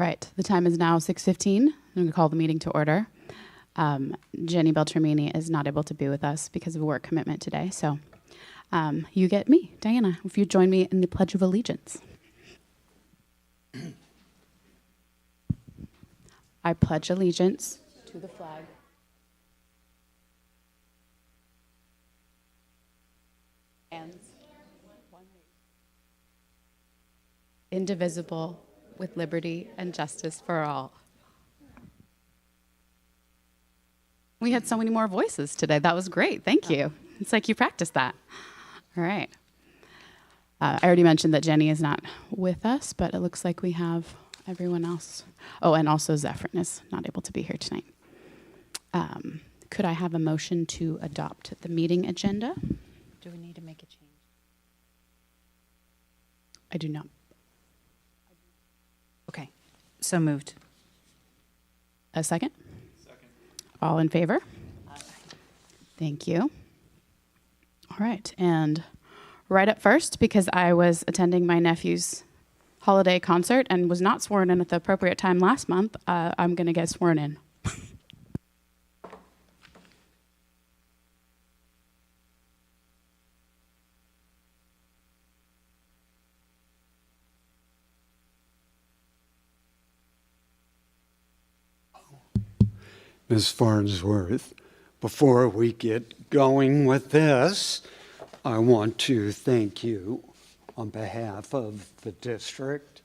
Right, the time is now 6:15. I'm going to call the meeting to order. Jenny Beltramini is not able to be with us because of a work commitment today, so you get me, Diana, if you join me in the Pledge of Allegiance. I pledge allegiance to the flag and indivisible, with liberty and justice for all. We had so many more voices today. That was great. Thank you. It's like you practiced that. All right. I already mentioned that Jenny is not with us, but it looks like we have everyone else. Oh, and also Zephyrin is not able to be here tonight. Could I have a motion to adopt the meeting agenda? Do we need to make a change? I do not. Okay, so moved. A second? Second. All in favor? Aye. Thank you. All right, and right up first, because I was attending my nephew's holiday concert and was not sworn in at the appropriate time last month, I'm going to get sworn in. Ms. Farnsworth, before we get going with this, I want to thank you on behalf of the district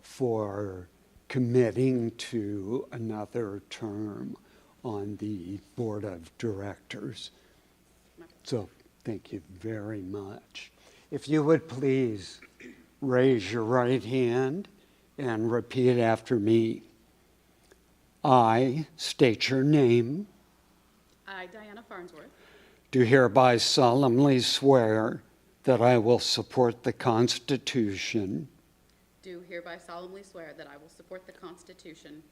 for committing to another term on the board of directors. So thank you very much. If you would please raise your right hand and repeat after me. I state your name. I, Diana Farnsworth, Do hereby solemnly swear that I will support the Constitution do hereby solemnly swear that I will support the Constitution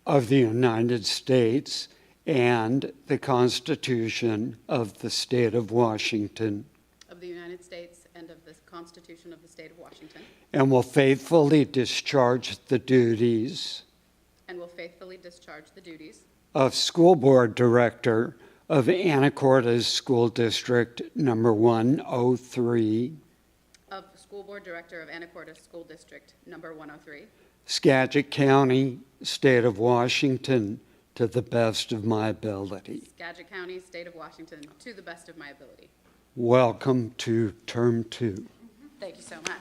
of the United States and the Constitution of the State of Washington, of the United States and of the Constitution of the State of Washington, and will faithfully discharge the duties and will faithfully discharge the duties of School Board Director of Anacortes School District Number 103, of School Board Director of Anacortes School District Number 103, Skagit County, State of Washington, to the best of my ability. Skagit County, State of Washington, to the best of my ability. Welcome to Term 2. Thank you so much.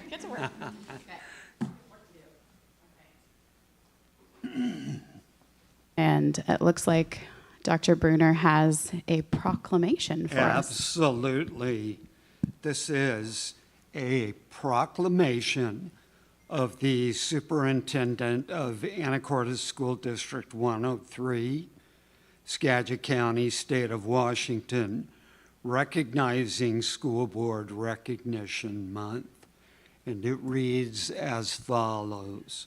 Get to work. And it looks like Dr. Bruner has a proclamation for us. Absolutely. This is a proclamation of the Superintendent of Anacortes School District 103, Skagit County, State of Washington, recognizing School Board Recognition Month. And it reads as follows.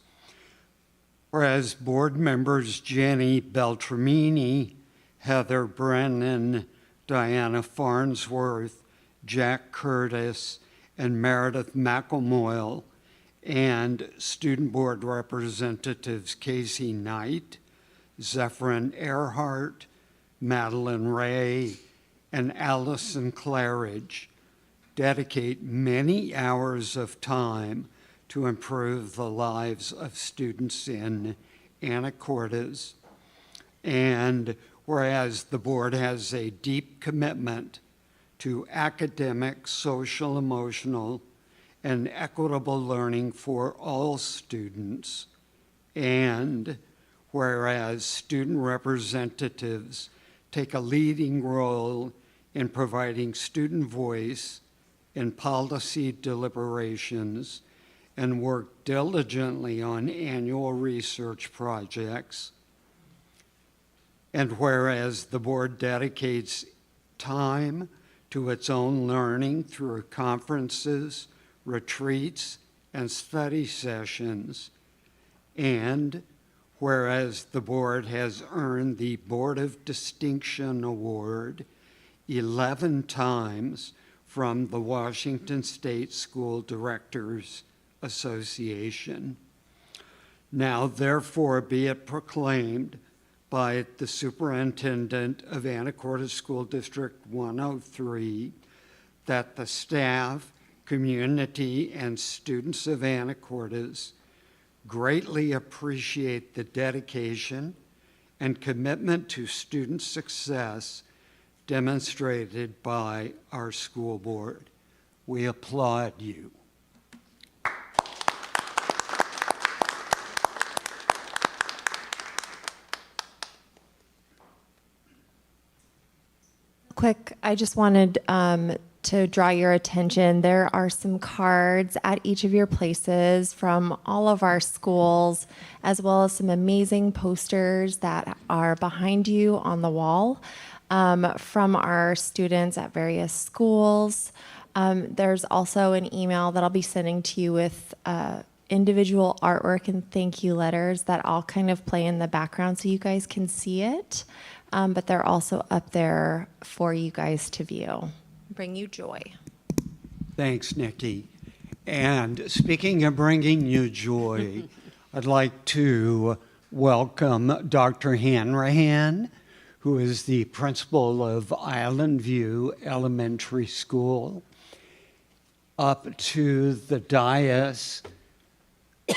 Whereas board members Jenny Beltramini, Heather Brennan, Diana Farnsworth, Jack Curtis, and Meredith McElmoyle, and student board representatives Casey Knight, Zephyrin Earhart, Madeline Ray, and Allison Claridge dedicate many hours of time to improve the lives of students in Anacortes. And whereas the board has a deep commitment to academic, social, emotional, and equitable learning for all students, and whereas student representatives take a leading role in providing student voice in policy deliberations and work diligently on annual research projects. And whereas the board dedicates time to its own learning through conferences, retreats, and study sessions, and whereas the board has earned the Board of Distinction Award 11 times from the Washington State School Directors Association. Now, therefore, be it proclaimed by the Superintendent of Anacortes School District 103 that the staff, community, and students of Anacortes greatly appreciate the dedication and commitment to student success demonstrated by our school board. We applaud you. Quick, I just wanted to draw your attention. There are some cards at each of your places from all of our schools, as well as some amazing posters that are behind you on the wall from our students at various schools. There's also an email that I'll be sending to you with individual artwork and thank you letters that all kind of play in the background so you guys can see it. But they're also up there for you guys to view. Bring you joy. Thanks, Nikki. And speaking of bringing you joy, I'd like to welcome Dr. Hanrahan, who is the principal of Island View Elementary School, up to the dais,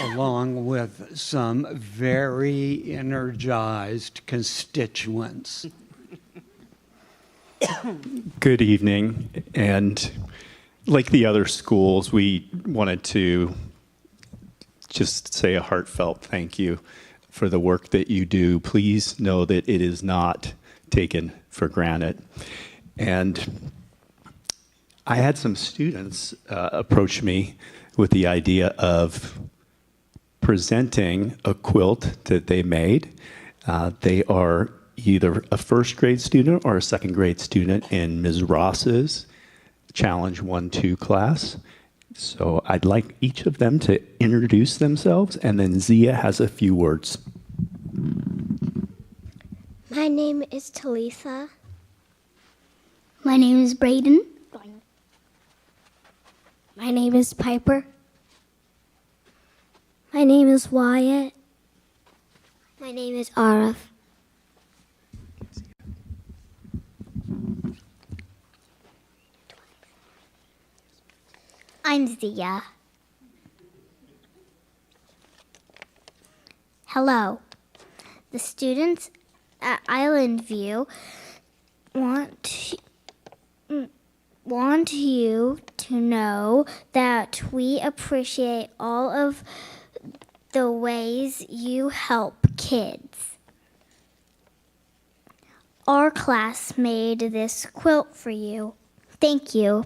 along with some very energized constituents. Good evening, and like the other schools, we wanted to just say a heartfelt thank you for the work that you do. Please know that it is not taken for granted. And I had some students approach me with the idea of presenting a quilt that they made. They are either a first grade student or a second grade student in Ms. Ross's Challenge 1-2 class. So I'd like each of them to introduce themselves, and then Zia has a few words. My name is Talitha. My name is Brayden. My name is Piper. My name is Wyatt. My name is Arif. I'm Zia. Hello. The students at Island View want you to know that we appreciate all of the ways you help kids. Our class made this quilt for you. Thank you.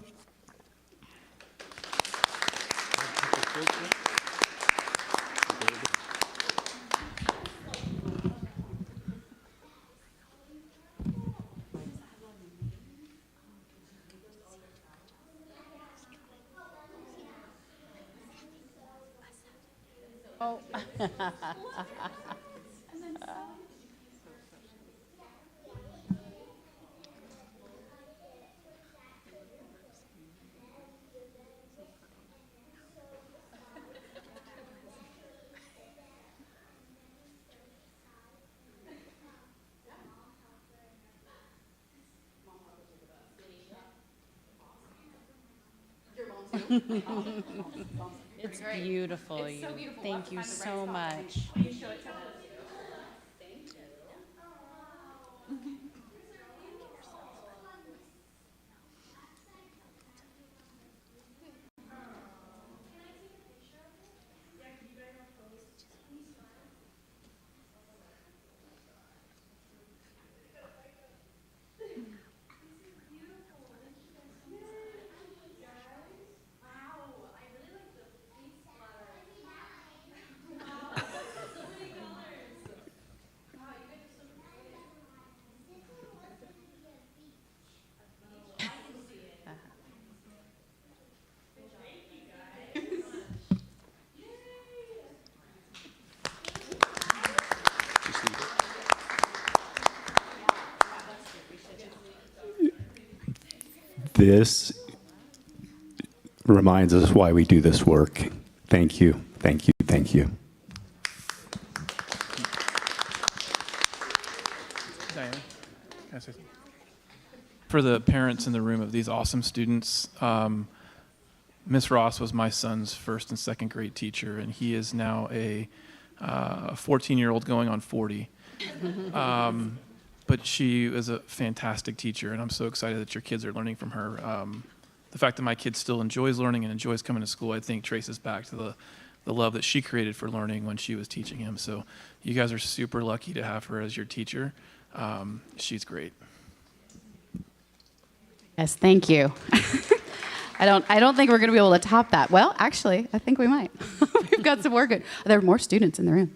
It's beautiful. It's so beautiful. Thank you so much. this reminds us why we do this work. Thank you, thank you, thank you. Diana, can I say something? For the parents in the room of these awesome students, Miss Ross was my son's first and second grade teacher, and he is now a 14-year-old going on 40. But she is a fantastic teacher, and I'm so excited that your kids are learning from her. The fact that my kid still enjoys learning and enjoys coming to school, I think, traces back to the love that she created for learning when she was teaching him. So you guys are super lucky to have her as your teacher. She's great. Yes, thank you. I don't think we're going to be able to top that. Well, actually, I think we might. We've got some more good. There are more students in the room.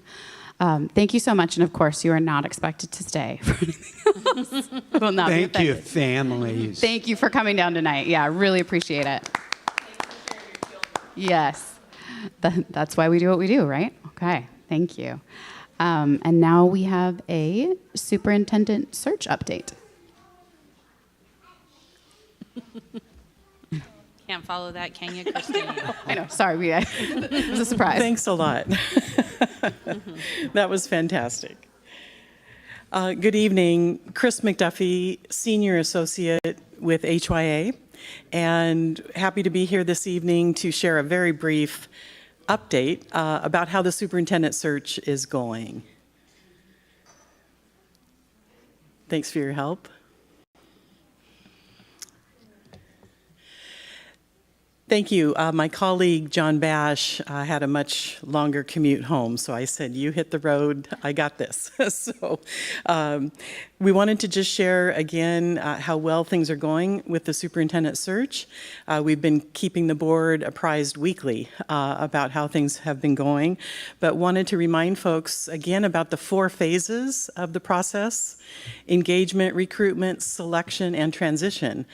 Thank you so much, and of course, you are not expected to stay for anything else. Will not be Thank you, affected. families. Thank you for coming down tonight. Yeah, I really appreciate it. Yes, that's why we do what we do, right? Okay, thank you. And now we have a superintendent search update. Can't follow that, can you, Christine? I know, sorry, it was a surprise. Thanks a lot. That was fantastic. Good evening. Chris McDuffie, Senior Associate with HYA, and happy to be here this evening to share a very brief update about how the superintendent search is going. Thanks for your help. Thank you. My colleague, John Bash, had a much longer commute home, so I said, you hit the road, I got this. So we wanted to just share again how well things are going with the superintendent search. We've been keeping the board apprised weekly about how things have been going, but wanted to remind folks again about the 4 phases of the process: engagement, recruitment, selection, and transition.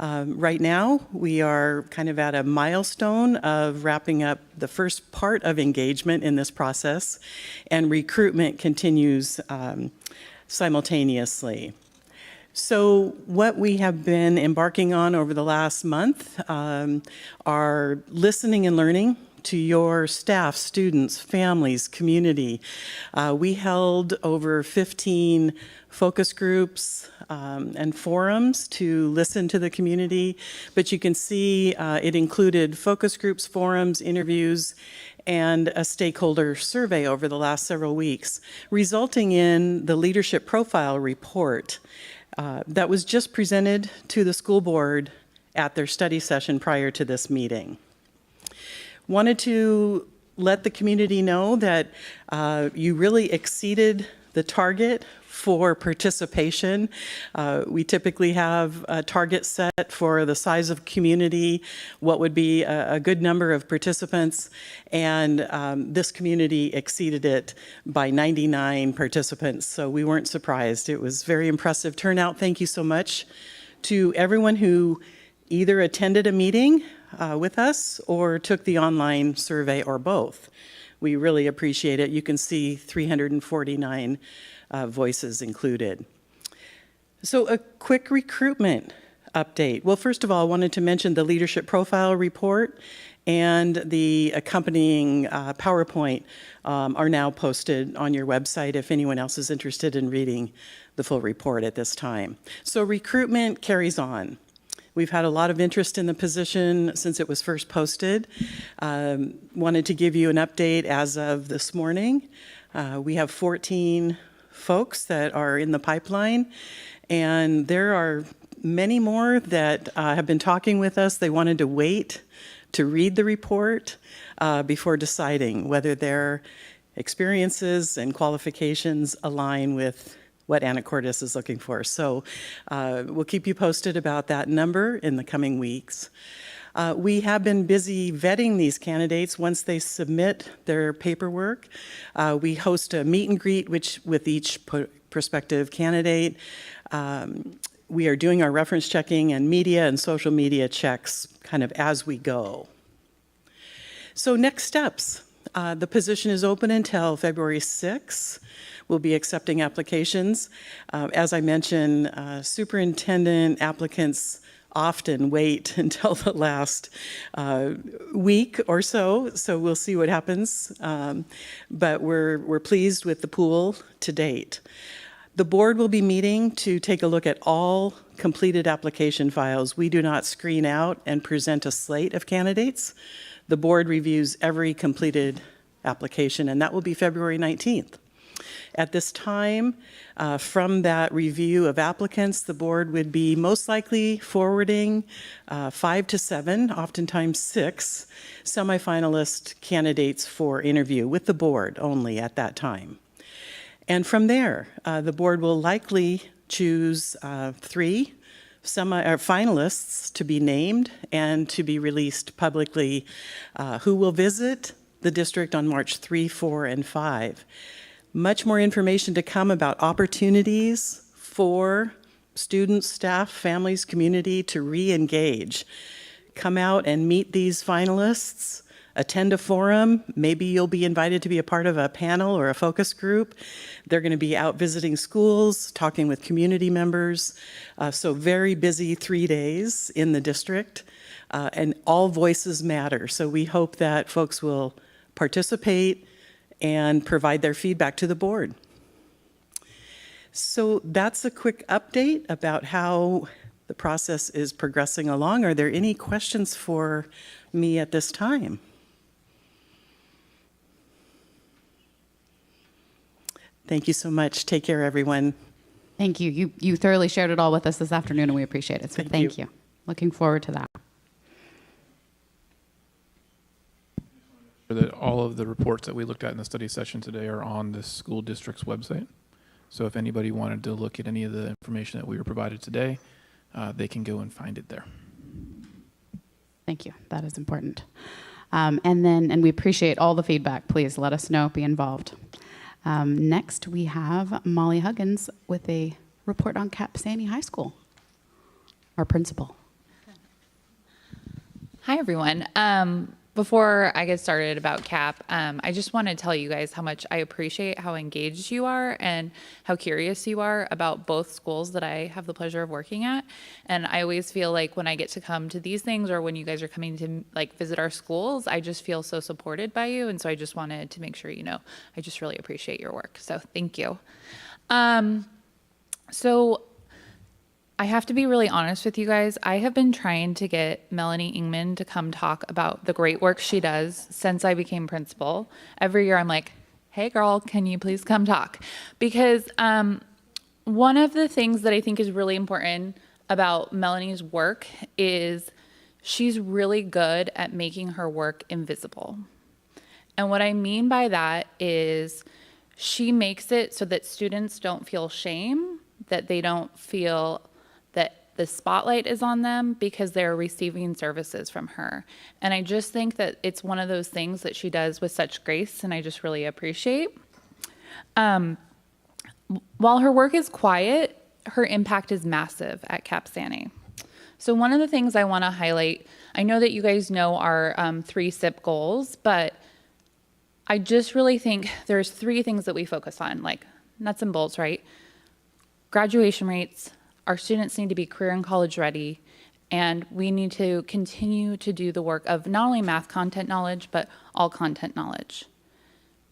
Right now, we are kind of at a milestone of wrapping up the first part of engagement in this process, and recruitment continues simultaneously. So what we have been embarking on over the last month are listening and learning to your staff, students, families, community. We held over 15 focus groups and forums to listen to the community, but you can see it included focus groups, forums, interviews, and a stakeholder survey over the last several weeks, resulting in the leadership profile report that was just presented to the school board at their study session prior to this meeting. Wanted to let the community know that you really exceeded the target for participation. We typically have a target set for the size of community, what would be a good number of participants, and this community exceeded it by 99 participants, so we weren't surprised. It was very impressive turnout. Thank you so much to everyone who either attended a meeting with us or took the online survey, or both. We really appreciate it. You can see 349 voices included. So a quick recruitment update. Well, first of all, I wanted to mention the leadership profile report and the accompanying PowerPoint are now posted on your website if anyone else is interested in reading the full report at this time. So recruitment carries on. We've had a lot of interest in the position since it was first posted. Wanted to give you an update as of this morning. We have 14 folks that are in the pipeline, and there are many more that have been talking with us. They wanted to wait to read the report before deciding whether their experiences and qualifications align with what Anacortes is looking for. So we'll keep you posted about that number in the coming weeks. We have been busy vetting these candidates once they submit their paperwork. We host a meet and greet with each prospective candidate. We are doing our reference checking and media and social media checks kind of as we go. So next steps. The position is open until February 6th. We'll be accepting applications. As I mentioned, superintendent applicants often wait until the last week or so. So we'll see what happens. But we're pleased with the pool to date. The board will be meeting to take a look at all completed application files. We do not screen out and present a slate of candidates. The board reviews every completed application, and that will be February 19th. At this time, from that review of applicants, the board would be most likely forwarding 5 to 7, oftentimes 6, semifinalist candidates for interview with the board only at that time. And from there, the board will likely choose 3 finalists to be named and to be released publicly, who will visit the district on March 3, 4, and 5. Much more information to come about opportunities for students, staff, families, community to re-engage. Come out and meet these finalists. Attend a forum. Maybe you'll be invited to be a part of a panel or a focus group. They're going to be out visiting schools, talking with community members. So very busy 3 days in the district, and all voices matter. So we hope that folks will participate and provide their feedback to the board. So that's a quick update about how the process is progressing along. Are there any questions for me at this time? Thank you so much. Take care, everyone. Thank you. You thoroughly shared it all with us this afternoon, and we appreciate it. So thank you. Looking forward to that. That all of the reports that we looked at in the study session today are on the school district's website. So if anybody wanted to look at any of the information that we were provided today, they can go and find it there. Thank you. That is important. And we appreciate all the feedback. Please let us know. Be involved. Next, we have Molly Huggins with a report on Cap Sandy High School, our principal. Hi, everyone. Before I get started about CAP, I just want to tell you guys how much I appreciate how engaged you are and how curious you are about both schools that I have the pleasure of working at. And I always feel like when I get to come to these things or when you guys are coming to visit our schools, I just feel so supported by you. And so I just wanted to make sure you know, I just really appreciate your work. So thank you. So I have to be really honest with you guys. I have been trying to get Melanie Ingman to come talk about the great work she does since I became principal. Every year I'm like, hey girl, can you please come talk? Because one of the things that I think is really important about Melanie's work is she's really good at making her work invisible. And what I mean by that is she makes it so that students don't feel shame, that they don't feel that the spotlight is on them because they're receiving services from her. And I just think that it's one of those things that she does with such grace, and I just really appreciate. While her work is quiet, her impact is massive at Cap Sandy. So one of the things I want to highlight, I know that you guys know our 3 SIP goals, but I just really think there's 3 things that we focus on, like nuts and bolts, right? Graduation rates. Our students need to be career and college ready, and we need to continue to do the work of not only math content knowledge, but all content knowledge.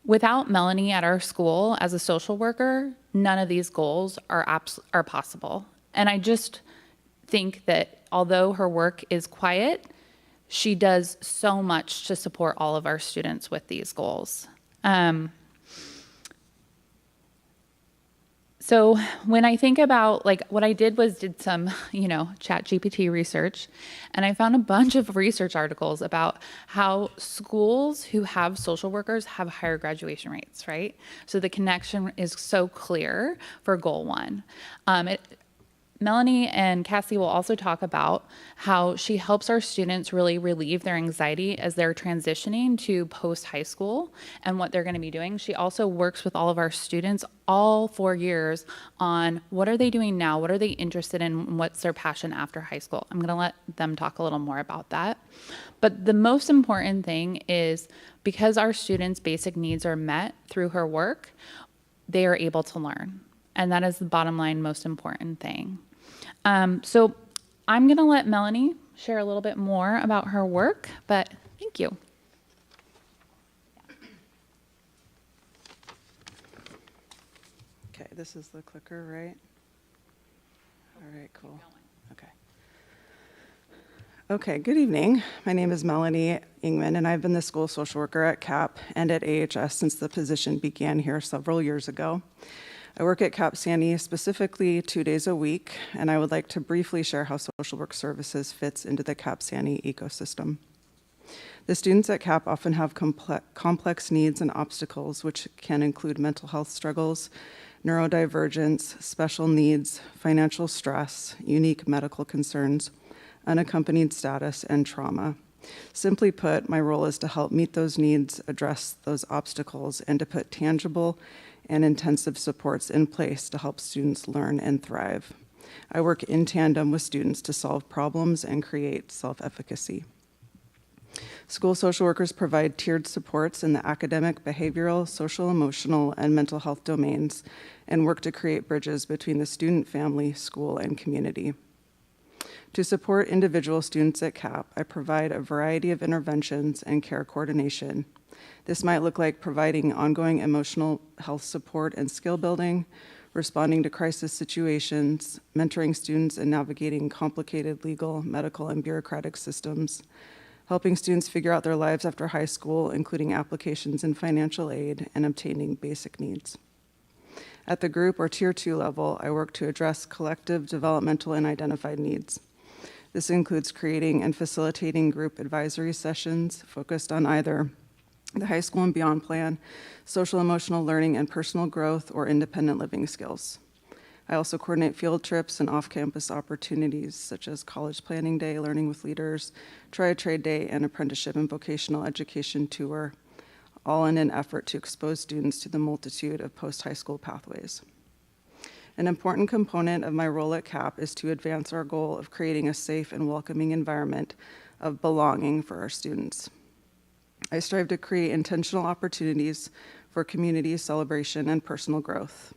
Without Melanie at our school as a social worker, none of these goals are possible. And I just think that although her work is quiet, she does so much to support all of our students with these goals. So when I think about, what I did was did some, chat GPT research, and I found a bunch of research articles about how schools who have social workers have higher graduation rates, right? So the connection is so clear for goal 1. Melanie and Cassie will also talk about how she helps our students really relieve their anxiety as they're transitioning to post-high school and what they're going to be doing. She also works with all of our students all 4 years on what are they doing now, what are they interested in, what's their passion after high school. I'm going to let them talk a little more about that. But the most important thing is because our students' basic needs are met through her work, they are able to learn. And that is the bottom line most important thing. So I'm going to let Melanie share a little bit more about her work, but thank you. Okay, this is the clicker, right? All right, cool. Okay. Okay, good evening. My name is Melanie Ingman, and I've been the school social worker at CAP and at AHS since the position began here several years ago. I work at CAP Sandy specifically 2 days a week, and I would like to briefly share how social work services fits into the CAP Sandy ecosystem. The students at CAP often have complex needs and obstacles, which can include mental health struggles, neurodivergence, special needs, financial stress, unique medical concerns, unaccompanied status, and trauma. Simply put, my role is to help meet those needs, address those obstacles, and to put tangible and intensive supports in place to help students learn and thrive. I work in tandem with students to solve problems and create self-efficacy. School social workers provide tiered supports in the academic, behavioral, social, emotional, and mental health domains and work to create bridges between the student, family, school, and community. To support individual students at CAP, I provide a variety of interventions and care coordination. This might look like providing ongoing emotional health support and skill building, responding to crisis situations, mentoring students in navigating complicated legal, medical, and bureaucratic systems, helping students figure out their lives after high school, including applications and financial aid, and obtaining basic needs. At the group or Tier 2 level, I work to address collective, developmental, and identified needs. This includes creating and facilitating group advisory sessions focused on either the high school and beyond plan, social emotional learning and personal growth, or independent living skills. I also coordinate field trips and off-campus opportunities such as College Planning Day, Learning with Leaders, Try a Trade Day, and Apprenticeship and Vocational Education Tour, all in an effort to expose students to the multitude of post-high school pathways. An important component of my role at CAP is to advance our goal of creating a safe and welcoming environment of belonging for our students. I strive to create intentional opportunities for community celebration and personal growth.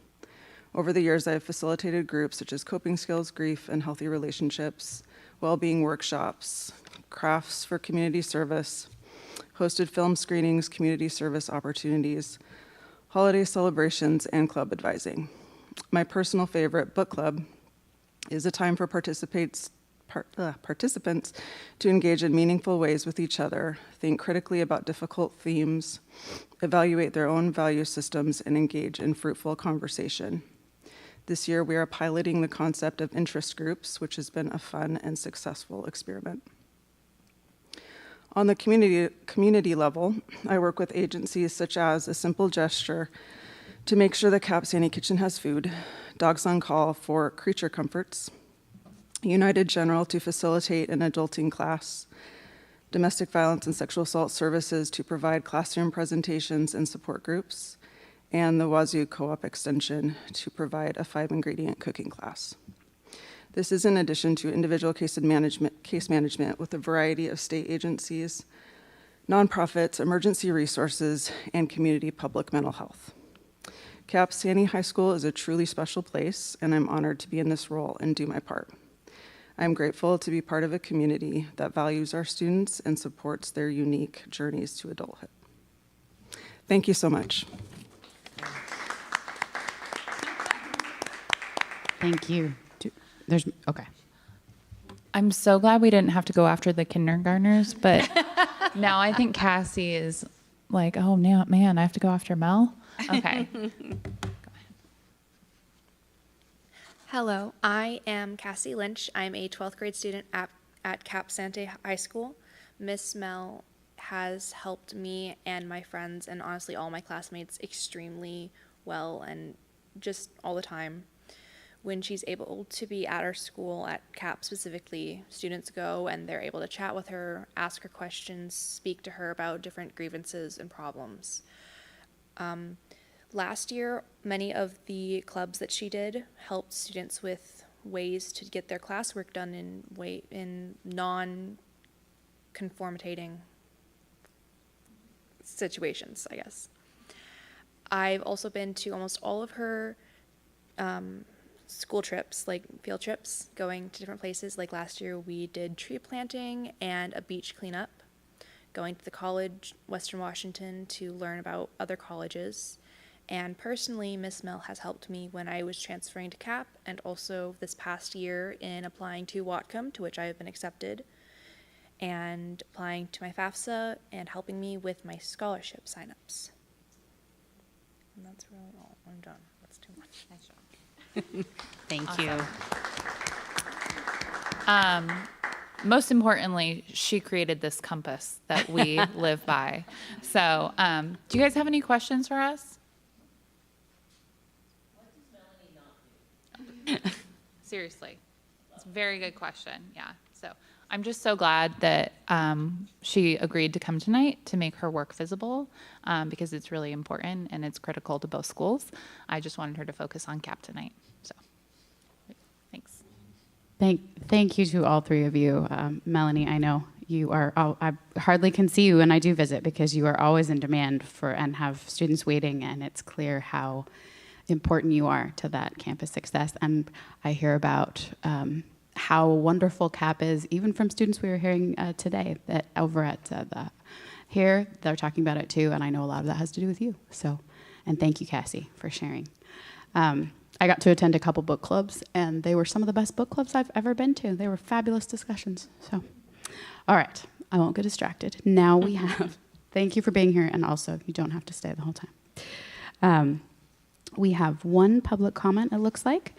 Over the years, I have facilitated groups such as coping skills, grief, and healthy relationships, well-being workshops, crafts for community service, hosted film screenings, community service opportunities, holiday celebrations, and club advising. My personal favorite, book club, is a time for participants to engage in meaningful ways with each other, think critically about difficult themes, evaluate their own value systems, and engage in fruitful conversation. This year, we are piloting the concept of interest groups, which has been a fun and successful experiment. On the community level, I work with agencies such as A Simple Gesture to make sure the CAP Sandy Kitchen has food, Dogs on Call for creature comforts, United General to facilitate an adulting class, Domestic Violence and Sexual Assault Services to provide classroom presentations and support groups, and the Wazoo Co-op Extension to provide a 5-ingredient cooking class. This is in addition to individual case management with a variety of state agencies, nonprofits, emergency resources, and community public mental health. CAP Sandy High School is a truly special place, and I'm honored to be in this role and do my part. I'm grateful to be part of a community that values our students and supports their unique journeys to adulthood. Thank you so much. Thank you. Okay. I'm so glad we didn't have to go after the kindergartners, but now I think Cassie is like, oh, man, I have to go after Mel? Okay. Hello, I am Cassie Lynch. I'm a 12th grade student at Cap Sante High School. Miss Mel has helped me and my friends and honestly all my classmates extremely well and just all the time. When she's able to be at our school, at CAP specifically, students go and they're able to chat with her, ask her questions, speak to her about different grievances and problems. Last year, many of the clubs that she did helped students with ways to get their classwork done in non-conformating situations, I guess. I've also been to almost all of her school trips, like field trips, going to different places. Like last year, we did tree planting and a beach cleanup, going to the college, Western Washington, to learn about other colleges. And personally, Miss Mel has helped me when I was transferring to CAP, and also this past year in applying to Whatcom, to which I have been accepted, and applying to my FAFSA, and helping me with my scholarship signups. And that's really all. I'm done. That's too much. Nice job. Thank you. Most importantly, she created this compass that we live by. So, do you guys have any questions for us? Seriously, it's a very good question. Yeah. So I'm just so glad that she agreed to come tonight to make her work visible, because it's really important and it's critical to both schools. I just wanted her to focus on CAP tonight. So thanks. Thank you to all three of you. Melanie, I know you are, I hardly can see you when I do visit because you are always in demand for and have students waiting, and it's clear how important you are to that campus success. And I hear about how wonderful CAP is, even from students we were hearing today that over at here, they're talking about it too, and I know a lot of that has to do with you. So, and thank you, Cassie, for sharing. I got to attend a couple book clubs, and they were some of the best book clubs I've ever been to. They were fabulous discussions. So, all right, I won't get distracted. Now we have, thank you for being here, and also you don't have to stay the whole time. We have one public comment, it looks like,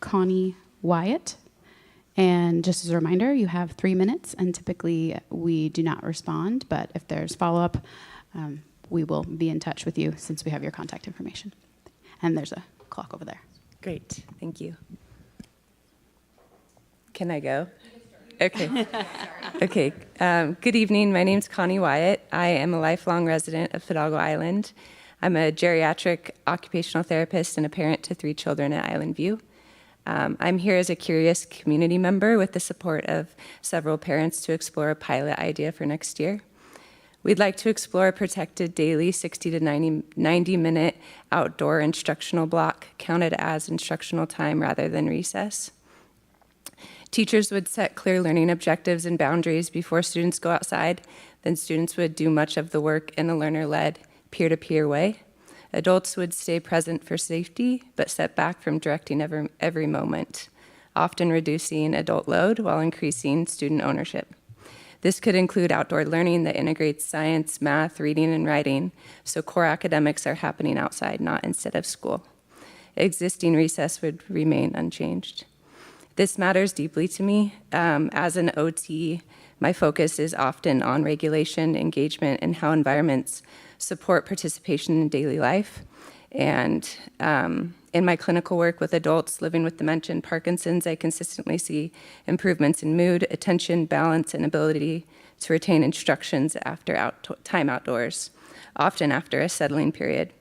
Connie Wyatt. And just as a reminder, you have 3 minutes, and typically we do not respond, but if there's follow-up, we will be in touch with you since we have your contact information. And there's a clock over there. Great, thank you. Can I go? Okay. Okay. Good evening. My name's Connie Wyatt. I am a lifelong resident of Fidalgo Island. I'm a geriatric occupational therapist and a parent to 3 children at Island View. I'm here as a curious community member with the support of several parents to explore a pilot idea for next year. We'd like to explore a protected daily 60 to 90-minute outdoor instructional block counted as instructional time rather than recess. Teachers would set clear learning objectives and boundaries before students go outside. Then students would do much of the work in a learner-led, peer-to-peer way. Adults would stay present for safety, but step back from directing every moment, often reducing adult load while increasing student ownership. This could include outdoor learning that integrates science, math, reading, and writing, so core academics are happening outside, not instead of school. Existing recess would remain unchanged. This matters deeply to me. As an OT, my focus is often on regulation, engagement, and how environments support participation in daily life. And in my clinical work with adults living with dementia and Parkinson's, I consistently see improvements in mood, attention, balance, and ability to retain instructions after time outdoors, often after a settling period.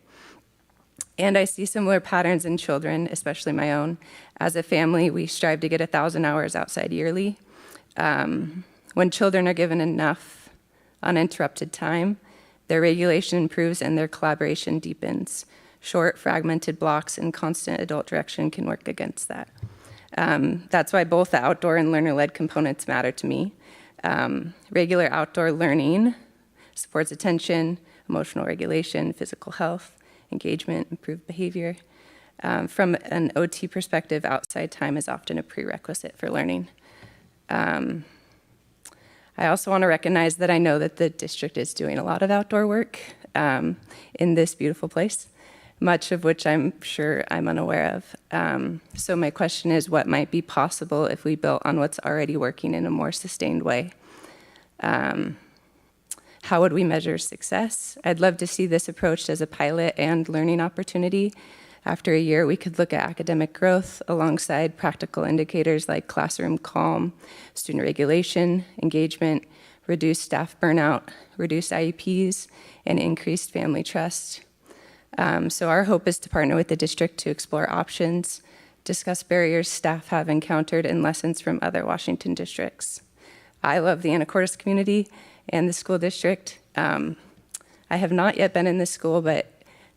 And I see similar patterns in children, especially my own. As a family, we strive to get 1,000 hours outside yearly. When children are given enough uninterrupted time, their regulation improves and their collaboration deepens. Short, fragmented blocks and constant adult direction can work against that. That's why both the outdoor and learner-led components matter to me. Regular outdoor learning supports attention, emotional regulation, physical health, engagement, improved behavior. From an OT perspective, outside time is often a prerequisite for learning. I also want to recognize that I know that the district is doing a lot of outdoor work in this beautiful place, much of which I'm sure I'm unaware of. So my question is, what might be possible if we built on what's already working in a more sustained way? How would we measure success? I'd love to see this approached as a pilot and learning opportunity. After a year, we could look at academic growth alongside practical indicators like classroom calm, student regulation, engagement, reduced staff burnout, reduced IEPs, and increased family trust. So our hope is to partner with the district to explore options, discuss barriers staff have encountered, and lessons from other Washington districts. I love the Anacortes community and the school district. I have not yet been in this school, but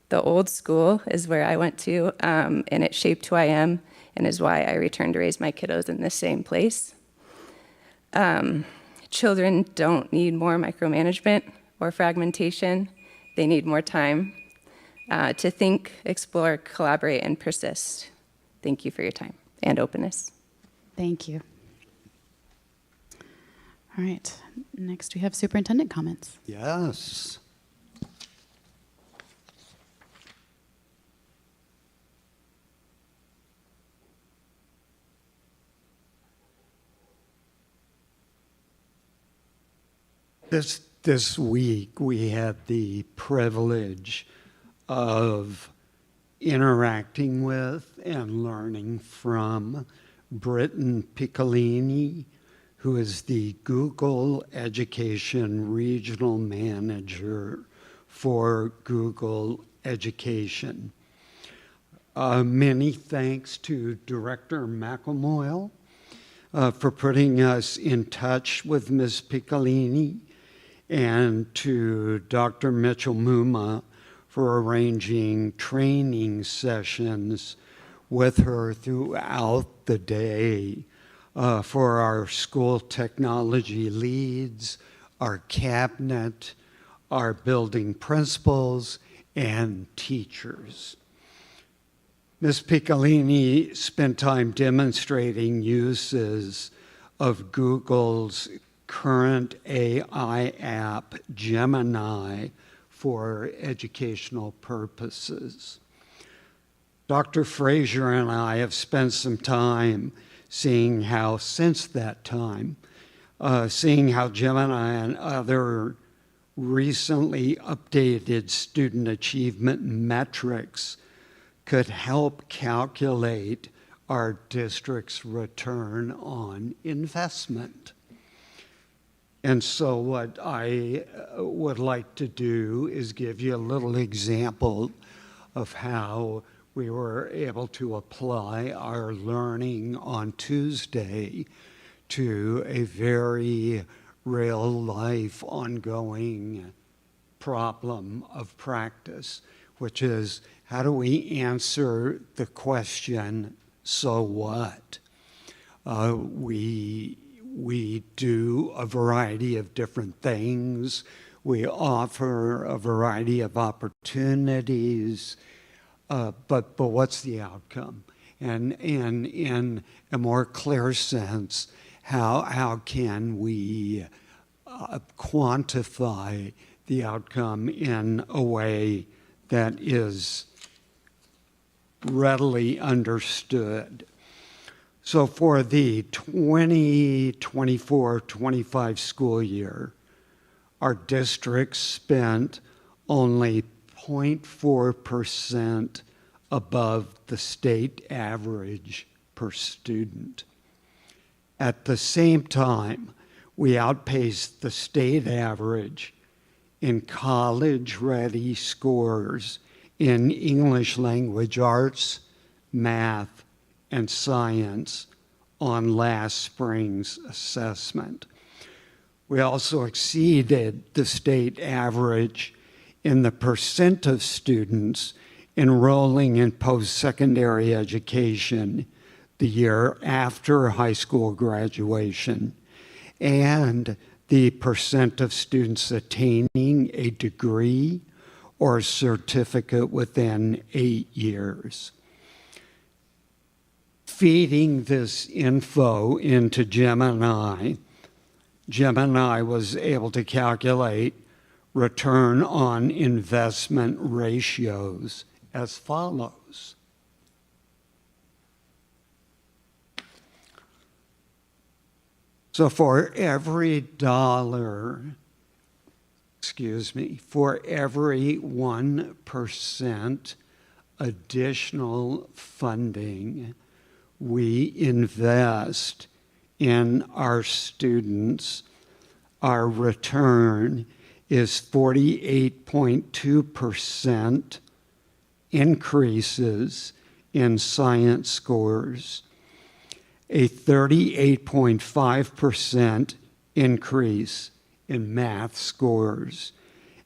The old school is where I went to, and it shaped who I am and is why I returned to raise my kiddos in this same place. Children don't need more micromanagement or fragmentation. They need more time to think, explore, collaborate, and persist. Thank you for your time and openness. Thank you. All right. Next, we have superintendent comments. Yes. This week, we had the privilege of interacting with and learning from Britton Piccolini, who is the Google Education Regional Manager for Google Education. Many thanks to Director McElmoyle for putting us in touch with Ms. Piccolini, and to Dr. Mitchell Muma for arranging training sessions with her throughout the day for our school technology leads, our cabinet, our building principals, and teachers. Ms. Piccolini spent time demonstrating uses of Google's current AI app, Gemini, for educational purposes. Dr. Frazier and I have spent some time seeing how, since that time, seeing how Gemini and other recently updated student achievement metrics could help calculate our district's return on investment. And so what I would like to do is give you a little example of how we were able to apply our learning on Tuesday to a very real-life, ongoing problem of practice, which is how do we answer the question, so what? We do a variety of different things. We offer a variety of opportunities, but what's the outcome? And in a more clear sense, how can we quantify the outcome in a way that is readily understood? So for the 2024-25 school year, our district spent only 0.4% above the state average per student. At the same time, we outpaced the state average in college-ready scores in English language arts, math, and science on last spring's assessment. We also exceeded the state average in the percent of students enrolling in post-secondary education the year after high school graduation, and the percent of students attaining a degree or certificate within 8 years. Feeding this info into Gemini, Gemini was able to calculate return on investment ratios as follows. So for every every 1% additional funding we invest in our students, our return is 48.2% increases in science scores, a 38.5% increase in math scores,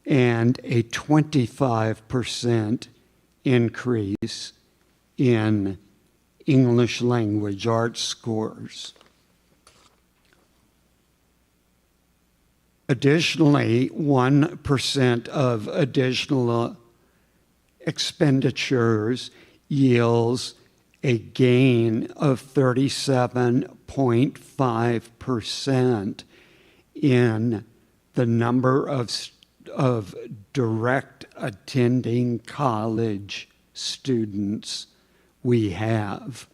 and a 25% increase in English language arts scores. Additionally, 1% of additional expenditures yields a gain of 37.5% in the number of direct attending college students we have.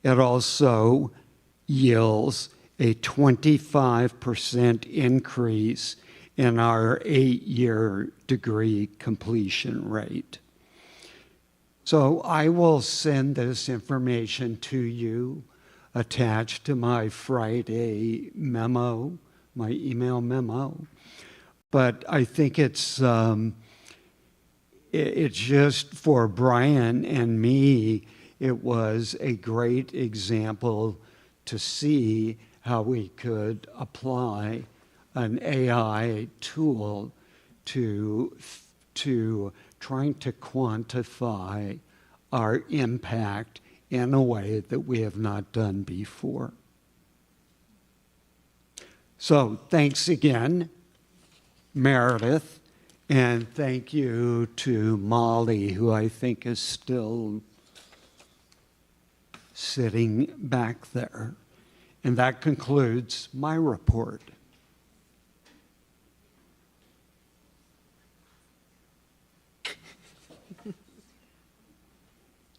It also yields a 25% increase in our 8-year degree completion rate. So I will send this information to you attached to my Friday memo, my email memo. But I think it's just for Brian and me, it was a great example to see how we could apply an AI tool to trying to quantify our impact in a way that we have not done before. So thanks again, Meredith, and thank you to Molly, who I think is still sitting back there. And that concludes my report.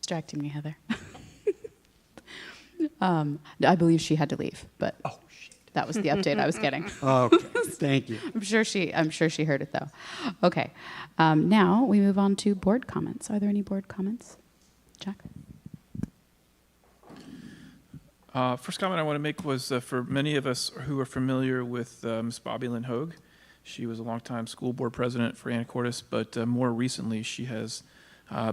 Distracting me, Heather. I believe she had to leave, but that was the update I was getting. Okay, thank you. I'm sure she heard it though. Okay, now we move on to board comments. Are there any board comments, Jack? First comment I want to make was for many of us who are familiar with Ms. Bobby Lynn Hogue. She was a longtime school board president for Anacortes, but more recently she has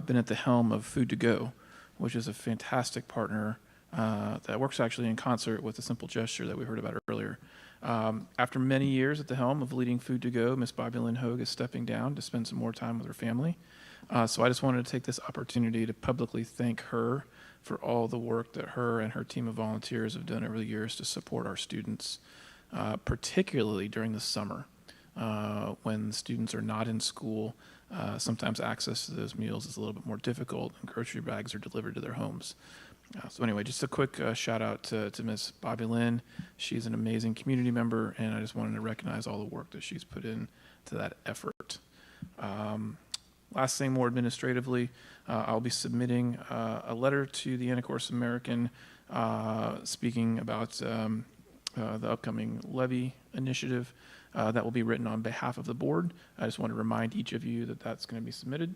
been at the helm of Food to Go, which is a fantastic partner that works actually in concert with the Simple Gesture that we heard about earlier. After many years at the helm of leading Food to Go, Ms. Bobby Lynn Hogue is stepping down to spend some more time with her family. So I just wanted to take this opportunity to publicly thank her for all the work that her and her team of volunteers have done over the years to support our students, particularly during the summer when students are not in school. Sometimes access to those meals is a little bit more difficult and grocery bags are delivered to their homes. So anyway, just a quick shout out to Ms. Bobby Lynn. She's an amazing community member, and I just wanted to recognize all the work that she's put in to that effort. Last thing, more administratively, I'll be submitting a letter to the Anacortes American speaking about the upcoming levy initiative that will be written on behalf of the board. I just want to remind each of you that that's going to be submitted,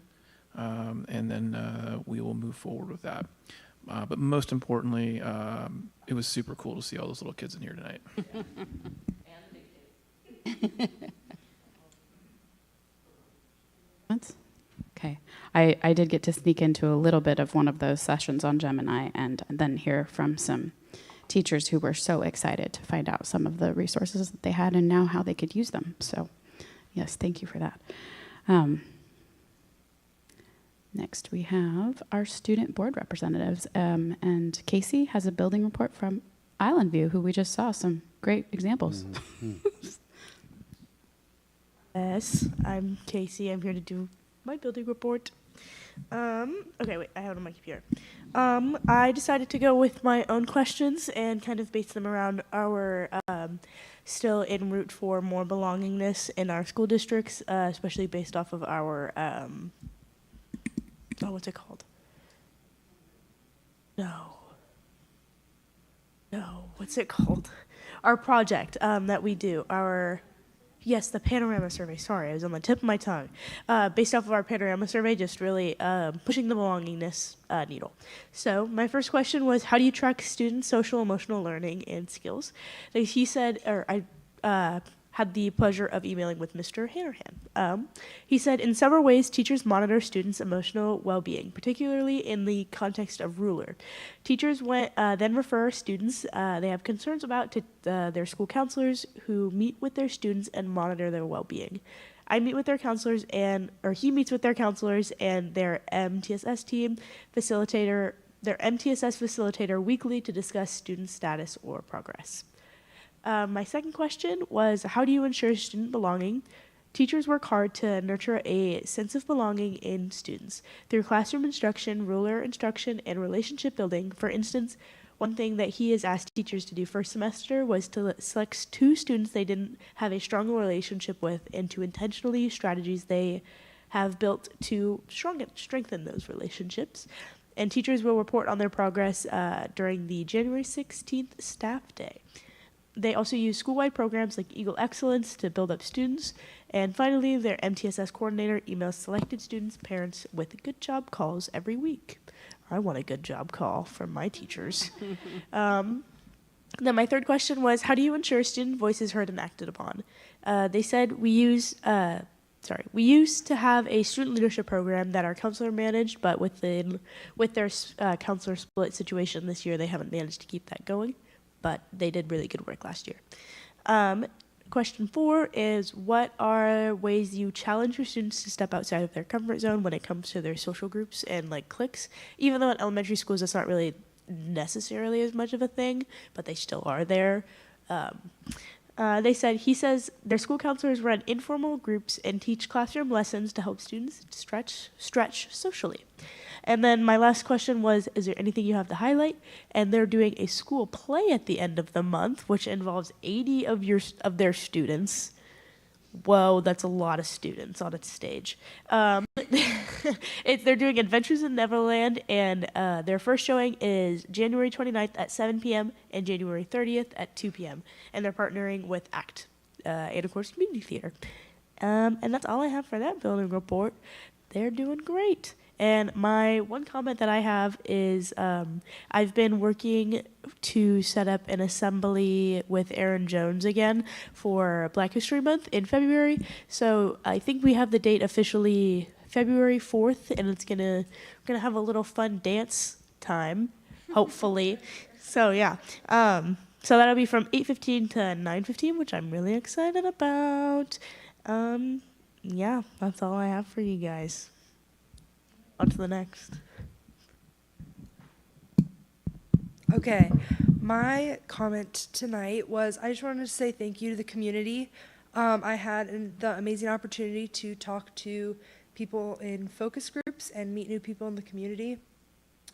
and then we will move forward with that. But most importantly, it was super cool to see all those little kids in here tonight. Okay. I did get to sneak into a little bit of one of those sessions on Gemini and then hear from some teachers who were so excited to find out some of the resources that they had and now how they could use them. So, yes, thank you for that. Next, we have our student board representatives. And Casey has a building report from Island View, who we just saw some great examples. Yes, I'm Casey. I'm here to do my building report. Okay, wait, I have it on my computer. I decided to go with my own questions and kind of base them around our still en route for more belongingness in our school districts, especially based off of our, what's it called? No, what's it called? Our project that we do, yes, the panorama survey. Sorry, I was on the tip of my tongue. Based off of our panorama survey, just really pushing the belongingness needle. So my first question was, how do you track students' social emotional learning and skills? He said, or I had the pleasure of emailing with Mr. Hanrahan. He said, in several ways, teachers monitor students' emotional well-being, particularly in the context of ruler. Teachers then refer students they have concerns about to their school counselors who meet with their students and monitor their well-being. I meet with their counselors or he meets with their counselors and their MTSS team facilitator, their MTSS facilitator weekly to discuss student status or progress. My second question was, how do you ensure student belonging? Teachers work hard to nurture a sense of belonging in students through classroom instruction, ruler instruction, and relationship building. For instance, one thing that he has asked teachers to do first semester was to select 2 students they didn't have a strong relationship with and to intentionally use strategies they have built to strengthen those relationships. And teachers will report on their progress during the January 16th staff day. They also use school-wide programs like Eagle Excellence to build up students. And finally, their MTSS coordinator emails selected students' parents with good job calls every week. I want a good job call from my teachers. Then my third question was, how do you ensure student voice is heard and acted upon? They said we used to have a student leadership program that our counselor managed, but with their counselor split situation this year, they haven't managed to keep that going. But they did really good work last year. Question 4 is, what are ways you challenge your students to step outside of their comfort zone when it comes to their social groups and like cliques? Even though in elementary schools that's not really necessarily as much of a thing, but they still are there. He says their school counselors run informal groups and teach classroom lessons to help students stretch socially. And then my last question was, is there anything you have to highlight? And they're doing a school play at the end of the month, which involves 80 of their students. Whoa, that's a lot of students on its stage. They're doing Adventures in Neverland, and their first showing is January 29th at 7 p.m. and January 30th at 2 p.m. And they're partnering with ACT, Anacortes Community Theater. And that's all I have for that building report. They're doing great. And my one comment that I have is I've been working to set up an assembly with Aaron Jones again for Black History Month in February. So I think we have the date officially February 4th, and we're gonna have a little fun dance time, hopefully. So yeah, so that'll be from 8:15 to 9:15, which I'm really excited about. Yeah, that's all I have for you guys. On to the next. Okay, my comment tonight was I just wanted to say thank you to the community. I had the amazing opportunity to talk to people in focus groups and meet new people in the community.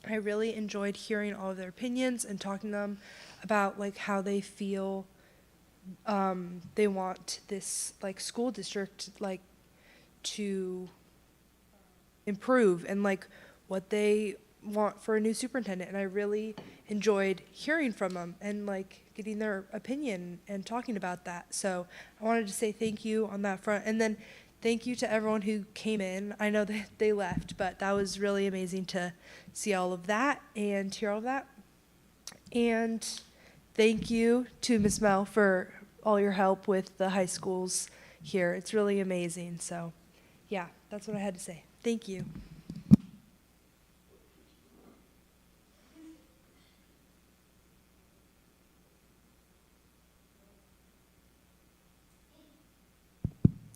I really enjoyed hearing all of their opinions and talking to them about like how they feel they want this like school district like to improve and like what they want for a new superintendent. And I really enjoyed hearing from them and like getting their opinion and talking about that. So I wanted to say thank you on that front. And then thank you to everyone who came in. I know that they left, but that was really amazing to see all of that and hear all of that. And thank you to Ms. Mel for all your help with the high schools here. It's really amazing. So yeah, that's what I had to say. Thank you.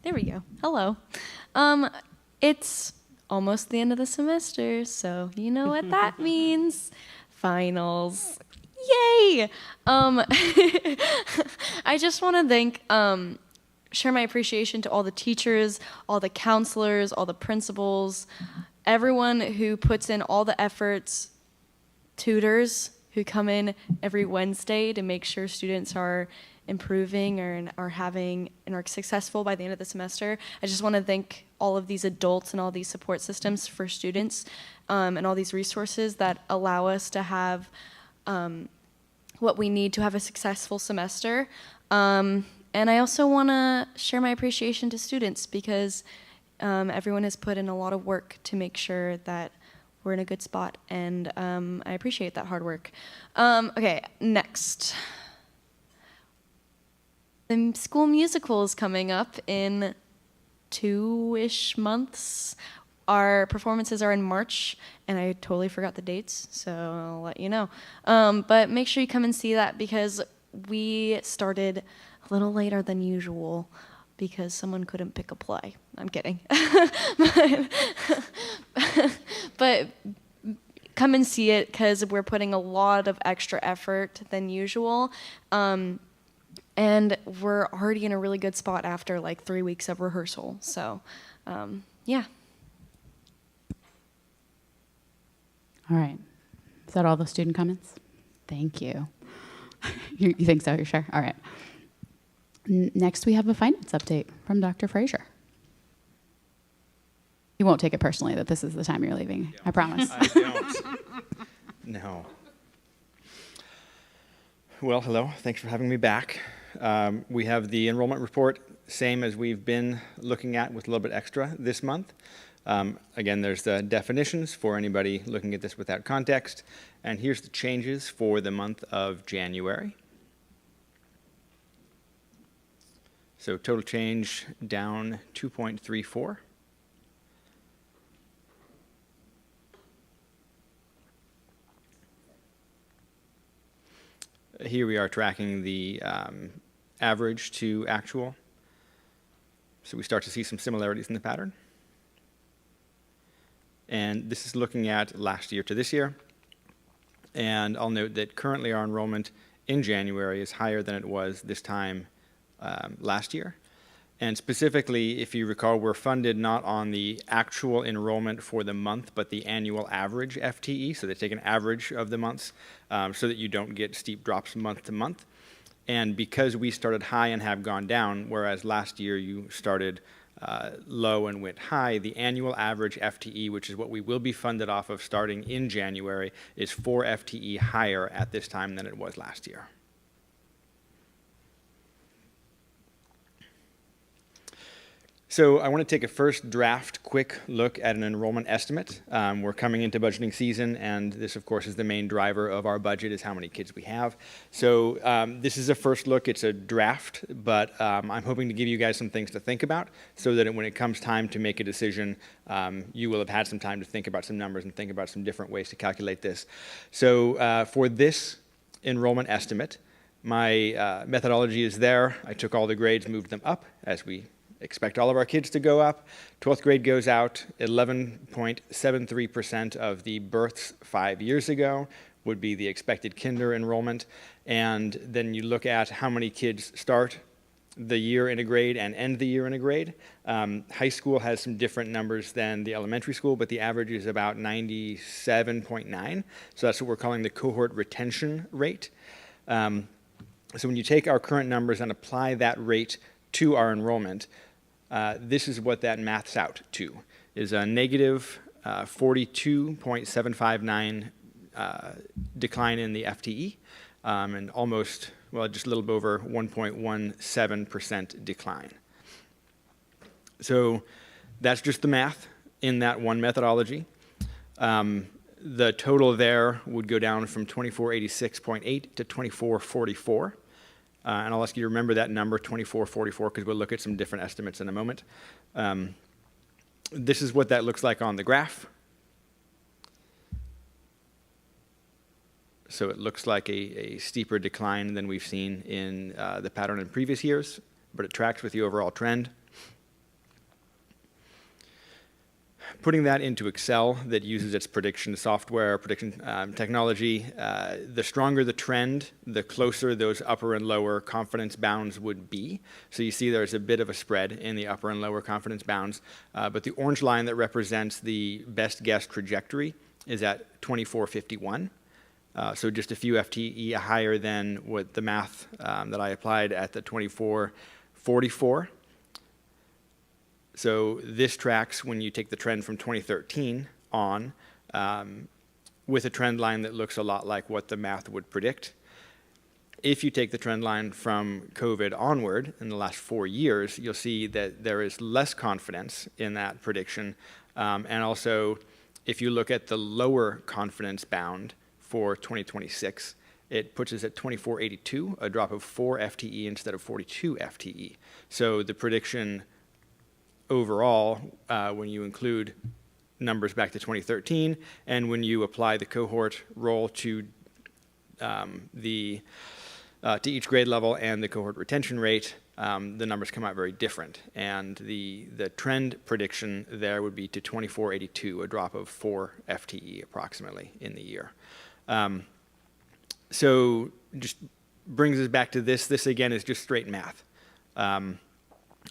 There we go. Hello. It's almost the end of the semester, so you know what that means. Finals. Yay! I just want to share my appreciation to all the teachers, all the counselors, all the principals, everyone who puts in all the efforts, tutors who come in every Wednesday to make sure students are improving or are successful by the end of the semester. I just want to thank all of these adults and all these support systems for students and all these resources that allow us to have what we need to have a successful semester. And I also want to share my appreciation to students because everyone has put in a lot of work to make sure that we're in a good spot, and I appreciate that hard work. Okay, next. The school musical is coming up in 2-ish months. Our performances are in March, and I totally forgot the dates, so I'll let you know. But make sure you come and see that because we started a little later than usual. because someone couldn't pick a play. I'm kidding. But come and see it because we're putting a lot of extra effort than usual. And we're already in a really good spot after like 3 weeks of rehearsal. So, yeah. All right. Is that all the student comments? Thank you. You think so? You're sure? All right. Next, we have a finance update from Dr. Frazier. You won't take it personally that this is the time you're leaving. I promise. I don't. No. Well, hello. Thanks for having me back. We have the enrollment report, same as we've been looking at with a little bit extra this month. Again, there's the definitions for anybody looking at this without context. And here's the changes for the month of January. So total change down 2.34. Here we are tracking the average to actual. So we start to see some similarities in the pattern. And this is looking at last year to this year. And I'll note that currently our enrollment in January is higher than it was this time last year. And specifically, if you recall, we're funded not on the actual enrollment for the month, but the annual average FTE. So they take an average of the months so that you don't get steep drops month to month. And because we started high and have gone down, whereas last year you started low and went high, the annual average FTE, which is what we will be funded off of starting in January, is 4 FTE higher at this time than it was last year. So I want to take a first draft quick look at an enrollment estimate. We're coming into budgeting season, and this, of course, is the main driver of our budget, is how many kids we have. So this is a first look. It's a draft, but I'm hoping to give you guys some things to think about so that when it comes time to make a decision, you will have had some time to think about some numbers and think about some different ways to calculate this. So for this enrollment estimate, my methodology is there. I took all the grades, moved them up as we expect all of our kids to go up. 12th grade goes out. 11.73% of the births 5 years ago would be the expected kinder enrollment. And then you look at how many kids start the year in a grade and end the year in a grade. High school has some different numbers than the elementary school, but the average is about 97.9. So that's what we're calling the cohort retention rate. So when you take our current numbers and apply that rate to our enrollment, this is what that maths out to, is a negative 42.759 decline in the FTE, and almost, well, just a little over 1.17% decline. So that's just the math in that one methodology. The total there would go down from 2486.8 to 2444. And I'll ask you to remember that number, 2444, because we'll look at some different estimates in a moment. This is what that looks like on the graph. So it looks like a steeper decline than we've seen in the pattern in previous years, but it tracks with the overall trend. Putting that into Excel that uses its prediction software, prediction technology, the stronger the trend, the closer those upper and lower confidence bounds would be. So you see there's a bit of a spread in the upper and lower confidence bounds, but the orange line that represents the best guess trajectory is at 2451. So just a few FTE higher than what the math that I applied at the 2444. So this tracks when you take the trend from 2013 on with a trend line that looks a lot like what the math would predict. If you take the trend line from COVID onward in the last 4 years, you'll see that there is less confidence in that prediction. And also, if you look at the lower confidence bound for 2026, it puts us at 2482, a drop of 4 FTE instead of 42 FTE. So the prediction overall, when you include numbers back to 2013, and when you apply the cohort roll to to each grade level and the cohort retention rate, the numbers come out very different. And the trend prediction there would be to 2482, a drop of 4 FTE approximately in the year. So just brings us back to this. This again is just straight math.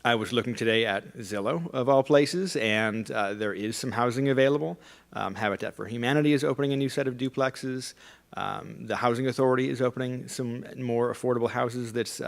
I was looking today at Zillow, of all places, and there is some housing available. Habitat for Humanity is opening a new set of duplexes. The Housing Authority is opening some more affordable houses that's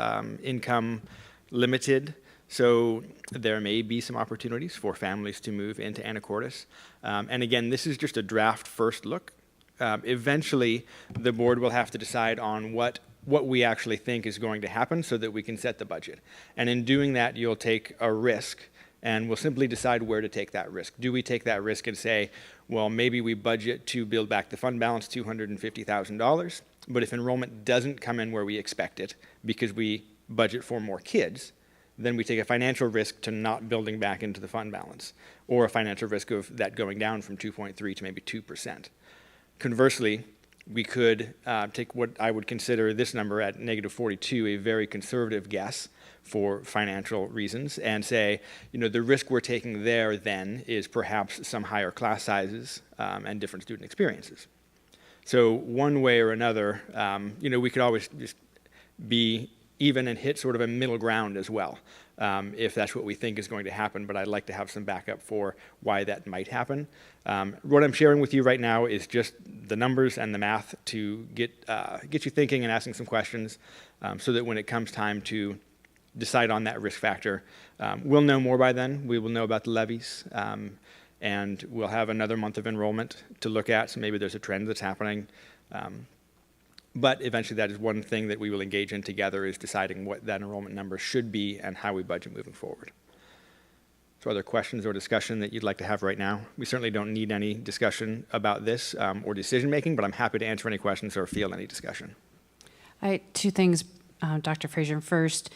income limited. So there may be some opportunities for families to move into Anacortes. And again, this is just a draft first look. Eventually, the board will have to decide on what we actually think is going to happen so that we can set the budget. And in doing that, you'll take a risk, and we'll simply decide where to take that risk. Do we take that risk and say, well, maybe we budget to build back the fund balance $250,000, but if enrollment doesn't come in where we expect it because we budget for more kids, then we take a financial risk to not building back into the fund balance, or a financial risk of that going down from 2.3 to maybe 2%. Conversely, we could take what I would consider this number at -42, a very conservative guess for financial reasons, and say, the risk we're taking there then is perhaps some higher class sizes and different student experiences. So one way or another, we could always just be even and hit sort of a middle ground as well, if that's what we think is going to happen, but I'd like to have some backup for why that might happen. What I'm sharing with you right now is just the numbers and the math to get you thinking and asking some questions, so that when it comes time to decide on that risk factor, we'll know more by then. We will know about the levies, and we'll have another month of enrollment to look at, so maybe there's a trend that's happening. But eventually that is one thing that we will engage in together, is deciding what that enrollment number should be and how we budget moving forward. So are there questions or discussion that you'd like to have right now? We certainly don't need any discussion about this or decision making, but I'm happy to answer any questions or field any discussion. Two things, Dr. Frazier. First,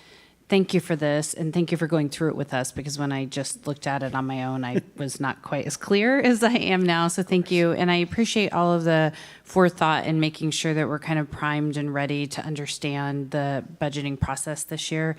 thank you for this, and thank you for going through it with us, because when I just looked at it on my own, I was not quite as clear as I am now, so thank you. And I appreciate all of the forethought in making sure that we're kind of primed and ready to understand the budgeting process this year.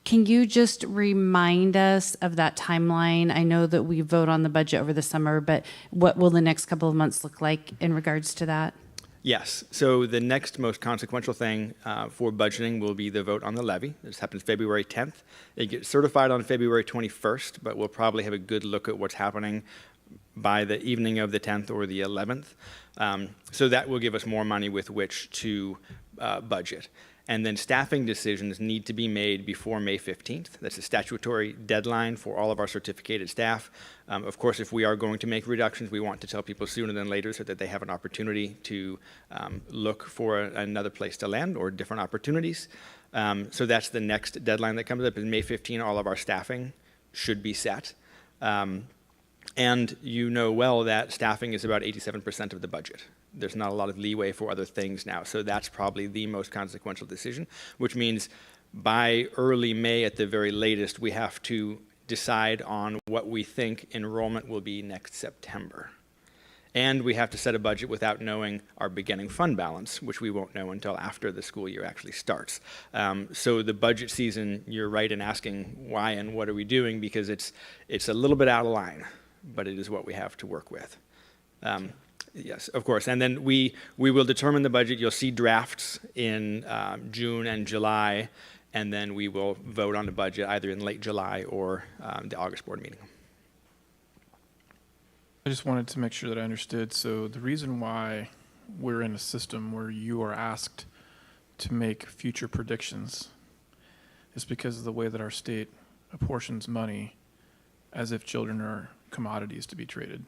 Can you just remind us of that timeline? I know that we vote on the budget over the summer, but what will the next couple of months look like in regards to that? Yes. So the next most consequential thing for budgeting will be the vote on the levy. This happens February 10th. It gets certified on February 21st, but we'll probably have a good look at what's happening by the evening of the 10th or the 11th. So that will give us more money with which to budget. And then staffing decisions need to be made before May 15th. That's a statutory deadline for all of our certificated staff. Of course, if we are going to make reductions, we want to tell people sooner than later so that they have an opportunity to look for another place to land or different opportunities. So that's the next deadline that comes up. In May 15, all of our staffing should be set. And you know well that staffing is about 87% of the budget. There's not a lot of leeway for other things now. So that's probably the most consequential decision, which means by early May at the very latest, we have to decide on what we think enrollment will be next September. And we have to set a budget without knowing our beginning fund balance, which we won't know until after the school year actually starts. So the budget season, you're right in asking why and what are we doing, because it's a little bit out of line, but it is what we have to work with. Yes, of course. And then we will determine the budget. You'll see drafts in June and July, and then we will vote on the budget either in late July or the August board meeting. I just wanted to make sure that I understood. So the reason why we're in a system where you are asked to make future predictions is because of the way that our state apportions money as if children are commodities to be traded.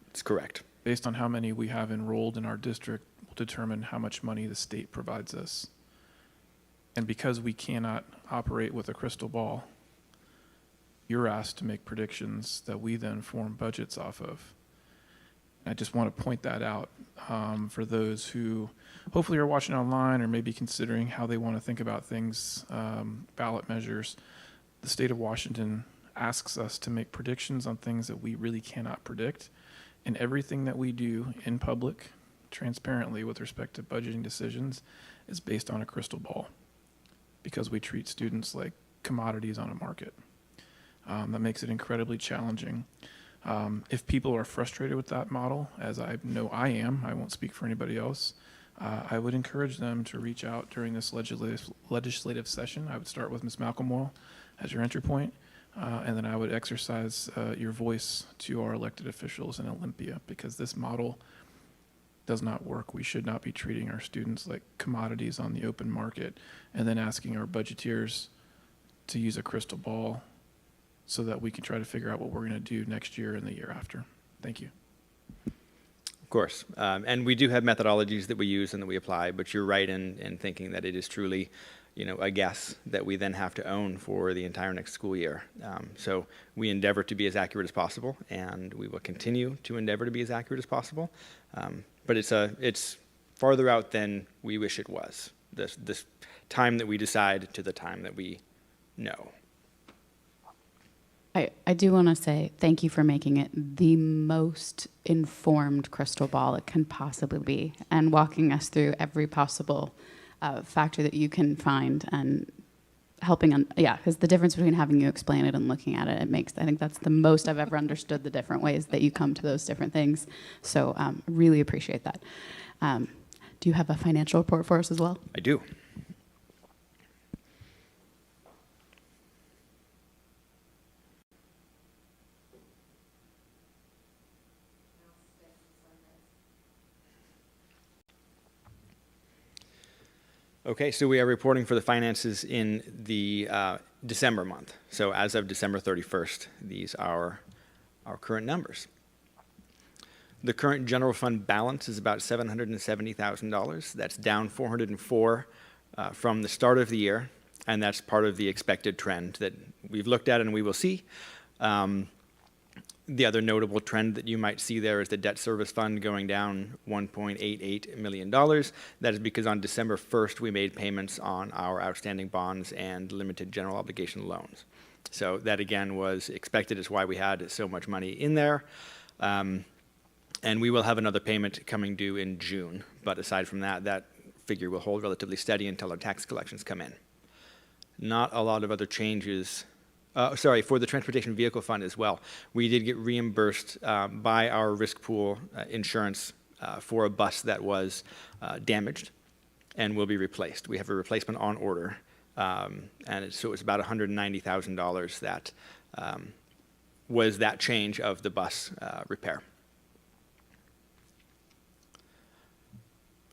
That's correct. Based on how many we have enrolled in our district will determine how much money the state provides us. And because we cannot operate with a crystal ball, you're asked to make predictions that we then form budgets off of. I just want to point that out for those who hopefully are watching online or maybe considering how they want to think about things, ballot measures. The state of Washington asks us to make predictions on things that we really cannot predict. And everything that we do in public, transparently with respect to budgeting decisions, is based on a crystal ball, because we treat students like commodities on a market. That makes it incredibly challenging. If people are frustrated with that model, as I know I am, I won't speak for anybody else, I would encourage them to reach out during this legislative session. I would start with Ms. Malcolm as your entry point, and then I would exercise your voice to our elected officials in Olympia, because this model does not work. We should not be treating our students like commodities on the open market and then asking our budgeteers to use a crystal ball so that we can try to figure out what we're going to do next year and the year after. Thank you. Of course. And we do have methodologies that we use and that we apply, but you're right in thinking that it is truly, a guess that we then have to own for the entire next school year. So we endeavor to be as accurate as possible, and we will continue to endeavor to be as accurate as possible. But it's farther out than we wish it was, this time that we decide to the time that we know. I do want to say thank you for making it the most informed crystal ball it can possibly be, and walking us through every possible factor that you can find, and helping because the difference between having you explain it and looking at it, I think that's the most I've ever understood the different ways that you come to those different things. So really appreciate that. Do you have a financial report for us as well? I do. Okay, so we are reporting for the finances in the December month. So as of December 31st, these are our current numbers. The current general fund balance is about $770,000. That's down $404,000 from the start of the year, and that's part of the expected trend that we've looked at and we will see. The other notable trend that you might see there is the debt service fund going down $1.88 million. That is because on December 1st, we made payments on our outstanding bonds and limited general obligation loans. So that, again, was expected. Is why we had so much money in there. And we will have another payment coming due in June. But aside from that, that figure will hold relatively steady until our tax collections come in. Not a lot of other changes. For the transportation vehicle fund as well. We did get reimbursed by our risk pool insurance for a bus that was damaged and will be replaced. We have a replacement on order, so it's about $190,000 that was that change of the bus repair.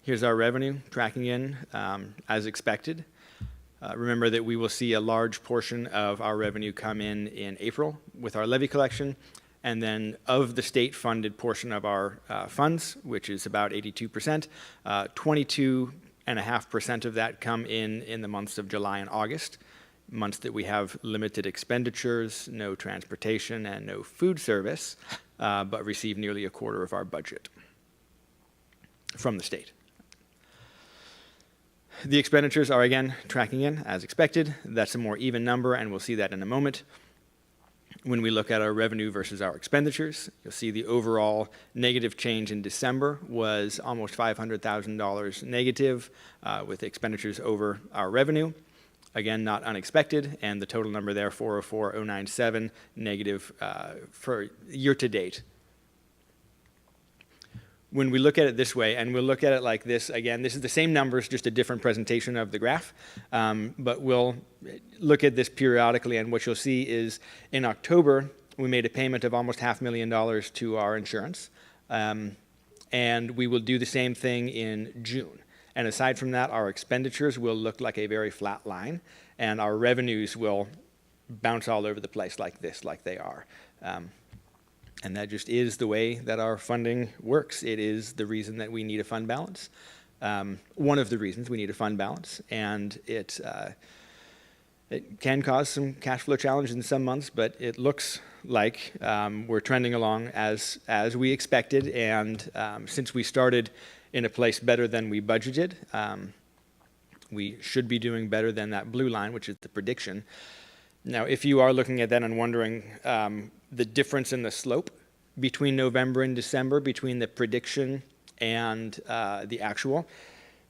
Here's our revenue tracking in as expected. Remember that we will see a large portion of our revenue come in April with our levy collection, and then of the state-funded portion of our funds, which is about 82%, 22.5% of that come in the months of July and August, months that we have limited expenditures, no transportation, and no food service, but receive nearly a quarter of our budget from the state. The expenditures are, again, tracking in as expected. That's a more even number, and we'll see that in a moment. When we look at our revenue versus our expenditures, you'll see the overall negative change in December was almost $500,000 negative, with expenditures over our revenue. Again, not unexpected, and the total number there, 404,097, negative for year-to-date. When we look at it this way, and we'll look at it like this, again, this is the same numbers, just a different presentation of the graph, but we'll look at this periodically, and what you'll see is in October, we made a payment of almost $500,000 to our insurance, and we will do the same thing in June. And aside from that, our expenditures will look like a very flat line, and our revenues will bounce all over the place like this, like they are. And that just is the way that our funding works. It is the reason that we need a fund balance. One of the reasons we need a fund balance, and it can cause some cash flow challenges in some months, but it looks like we're trending along as we expected, and since we started in a place better than we budgeted, we should be doing better than that blue line, which is the prediction. Now, if you are looking at that and wondering the difference in the slope between November and December, between the prediction and the actual,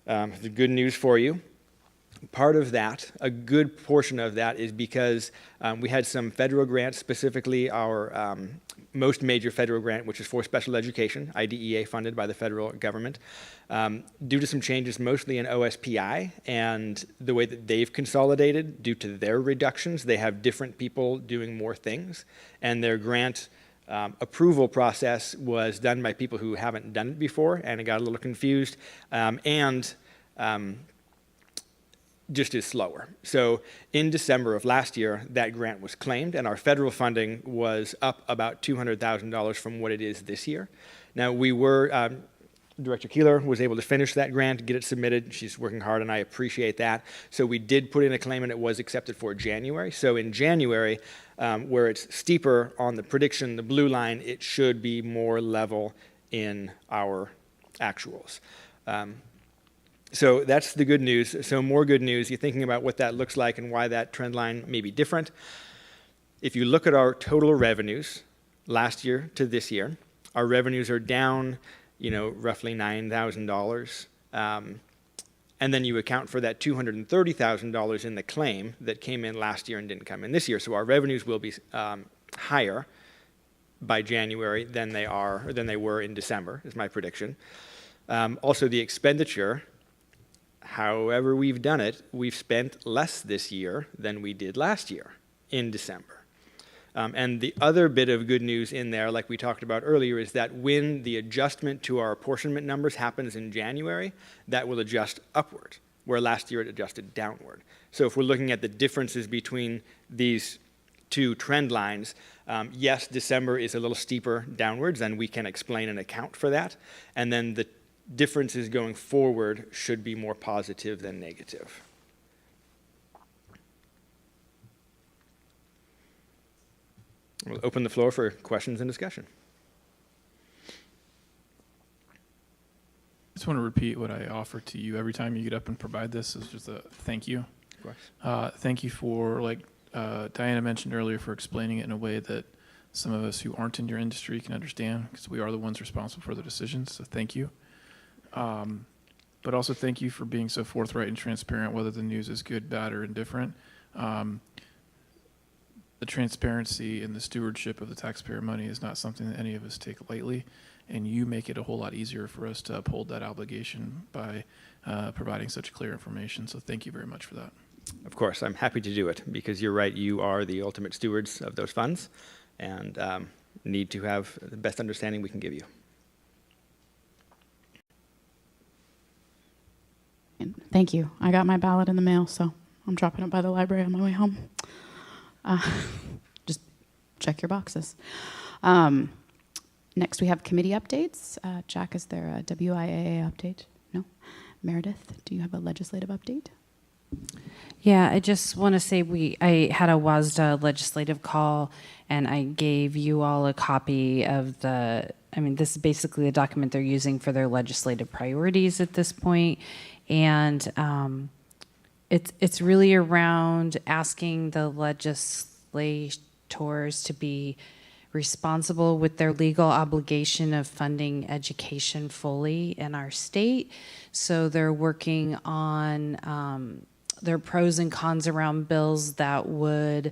the good news for you Part of that, a good portion of that, is because we had some federal grants, specifically our most major federal grant, which is for special education, IDEA funded by the federal government. Due to some changes mostly in OSPI and the way that they've consolidated due to their reductions, they have different people doing more things, and their grant approval process was done by people who haven't done it before, and it got a little confused, and just is slower. So in December of last year, that grant was claimed, and our federal funding was up about $200,000 from what it is this year. Now, we were, Director Keeler was able to finish that grant, get it submitted. She's working hard, and I appreciate that. So we did put in a claim, and it was accepted for January. So in January, where it's steeper on the prediction, the blue line, it should be more level in our actuals. So that's the good news. So more good news, you're thinking about what that looks like and why that trend line may be different. If you look at our total revenues last year to this year, our revenues are down, roughly $9,000. And then you account for that $230,000 in the claim that came in last year and didn't come in this year. So our revenues will be higher by January than they were in December, is my prediction. Also, the expenditure, however we've done it, we've spent less this year than we did last year in December. And the other bit of good news in there, like we talked about earlier, is that when the adjustment to our apportionment numbers happens in January, that will adjust upward, where last year it adjusted downward. So if we're looking at the differences between these two trend lines, yes, December is a little steeper downwards, and we can explain and account for that. And then the differences going forward should be more positive than negative. We'll open the floor for questions and discussion. I just want to repeat what I offer to you every time you get up and provide this. Is just a thank you. Of course. Thank you for, like Diana mentioned earlier, for explaining it in a way that some of us who aren't in your industry can understand, because we are the ones responsible for the decisions. So thank you. But also thank you for being so forthright and transparent, whether the news is good, bad, or indifferent. The transparency and the stewardship of the taxpayer money is not something that any of us take lightly, and you make it a whole lot easier for us to uphold that obligation by providing such clear information. So thank you very much for that. Of course, I'm happy to do it, because you're right, you are the ultimate stewards of those funds, and need to have the best understanding we can give you. Thank you. I got my ballot in the mail, so I'm dropping it by the library on my way home. Just check your boxes. Next, we have committee updates. Jack, is there a WIAA update? No? Meredith, do you have a legislative update? Yeah, I just want to say I had a WASDA legislative call, and I gave you all a copy of this is basically the document they're using for their legislative priorities at this point. And it's really around asking the legislators to be responsible with their legal obligation of funding education fully in our state. So they're working on their pros and cons around bills that would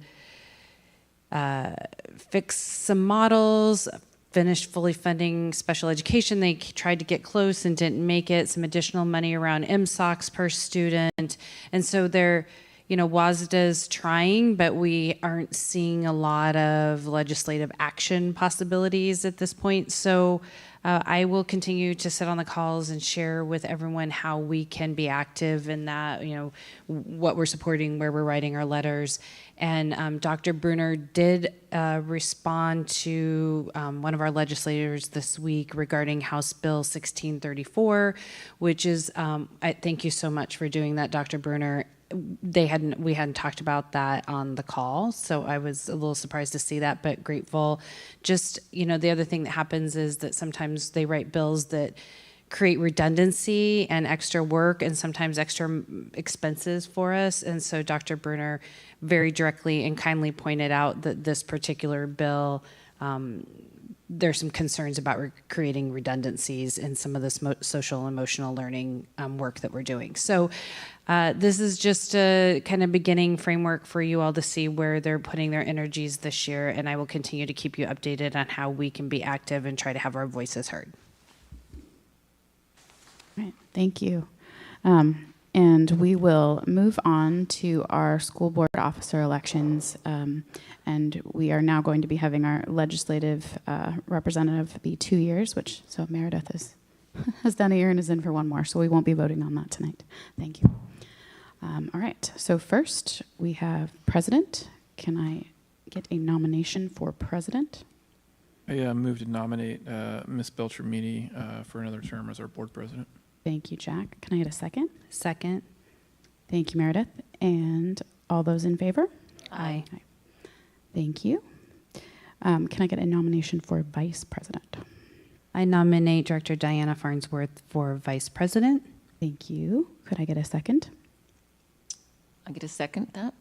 fix some models, finish fully funding special education. They tried to get close and didn't make it. Some additional money around MSOCs per student. And so they're, WASDA's trying, but we aren't seeing a lot of legislative action possibilities at this point. So I will continue to sit on the calls and share with everyone how we can be active in that, what we're supporting, where we're writing our letters. And Dr. Bruner did respond to one of our legislators this week regarding House Bill 1634, which is, thank you so much for doing that, Dr. Bruner. We hadn't talked about that on the call, so I was a little surprised to see that, but grateful. Just, the other thing that happens is that sometimes they write bills that create redundancy and extra work and sometimes extra expenses for us. And so Dr. Bruner very directly and kindly pointed out that this particular bill there's some concerns about creating redundancies in some of this social and emotional learning work that we're doing. So this is just a kind of beginning framework for you all to see where they're putting their energies this year, and I will continue to keep you updated on how we can be active and try to have our voices heard. All right, thank you. And we will move on to our school board officer elections. And we are now going to be having our legislative representative be 2 years, so Meredith has done a year and is in for one more, so we won't be voting on that tonight. Thank you. All right, so first we have president. Can I get a nomination for president? I move to nominate Ms. Beltramini for another term as our board president. Thank you, Jack. Can I get a second? Second. Thank you, Meredith. And all those in favor? Aye. Aye. Thank you. Can I get a nomination for vice president? I nominate Director Diana Farnsworth for vice president. Thank you. Could I get a second? I get a second that.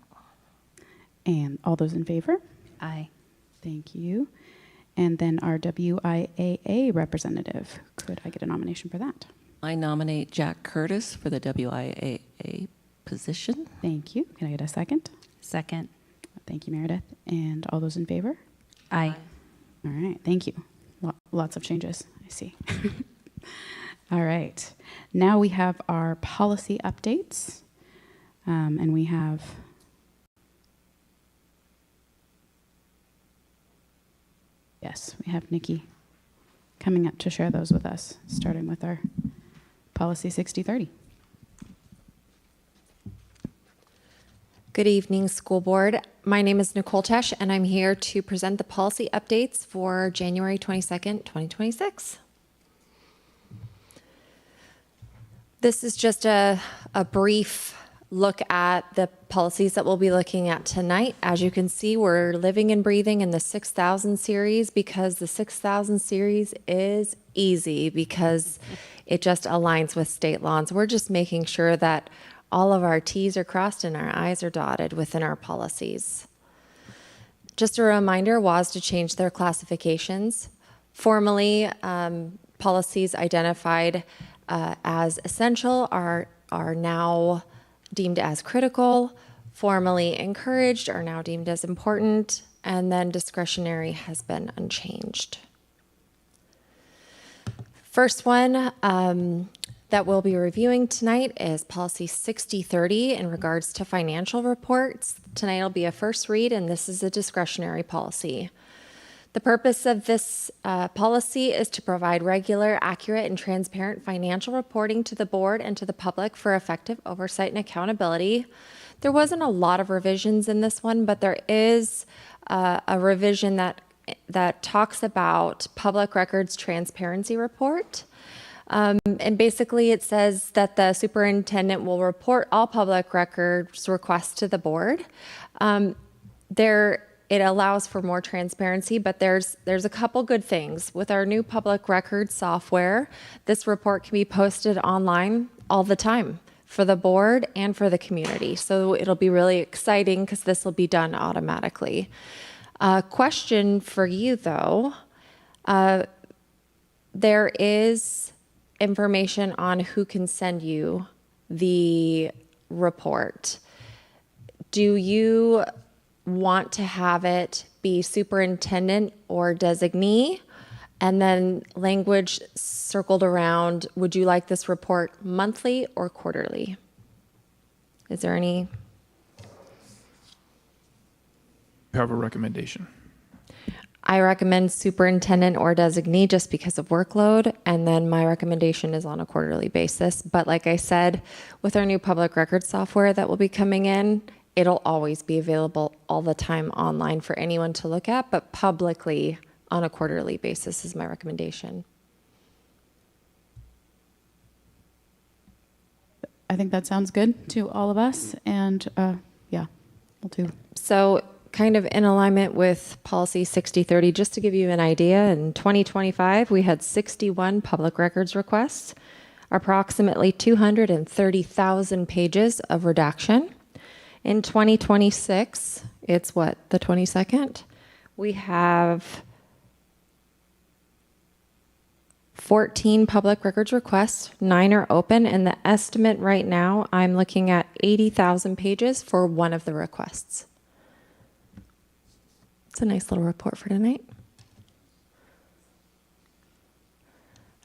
And all those in favor? Aye. Thank you. And then our WIAA representative. Could I get a nomination for that? I nominate Jack Curtis for the WIAA position. Thank you. Can I get a second? Second. Thank you, Meredith. And all those in favor? Aye. All right. Thank you. Lots of changes, I see. All right. Now we have our policy updates. And we have Nikki coming up to share those with us, starting with our policy 6030. Good evening, school board. My name is Nicole Tesh, and I'm here to present the policy updates for January 22nd, 2026. This is just a brief look at the policies that we'll be looking at tonight. As you can see, we're living and breathing in the 6,000 series because the 6,000 series is easy because it just aligns with state law. And so we're just making sure that all of our T's are crossed and our I's are dotted within our policies. Just a reminder, WASDA changed their classifications. Formally, policies identified as essential are now deemed as critical, formally encouraged are now deemed as important, and then discretionary has been unchanged. First one that we'll be reviewing tonight is policy 6030 in regards to financial reports. Tonight will be a first read, and this is a discretionary policy. The purpose of this policy is to provide regular, accurate, and transparent financial reporting to the board and to the public for effective oversight and accountability. There wasn't a lot of revisions in this one, but there is a revision that talks about public records transparency report. And basically it says that the superintendent will report all public records requests to the board. It allows for more transparency, but there's a couple good things. With our new public records software, this report can be posted online all the time for the board and for the community. So it'll be really exciting because this will be done automatically. Question for you though, there is information on who can send you the report. Do you want to have it be superintendent or designee? And then language circled around, would you like this report monthly or quarterly? Is there any? You have a recommendation. I recommend superintendent or designee just because of workload, and then my recommendation is on a quarterly basis. But like I said, with our new public records software that will be coming in, it'll always be available all the time online for anyone to look at, but publicly on a quarterly basis is my recommendation. I think that sounds good to all of us, and yeah, we'll do. So kind of in alignment with policy 6030, just to give you an idea, in 2025, we had 61 public records requests, approximately 230,000 pages of redaction. In 2026, it's what, the 22nd? We have 14 public records requests, 9 are open, and the estimate right now, I'm looking at 80,000 pages for one of the requests. It's a nice little report for tonight.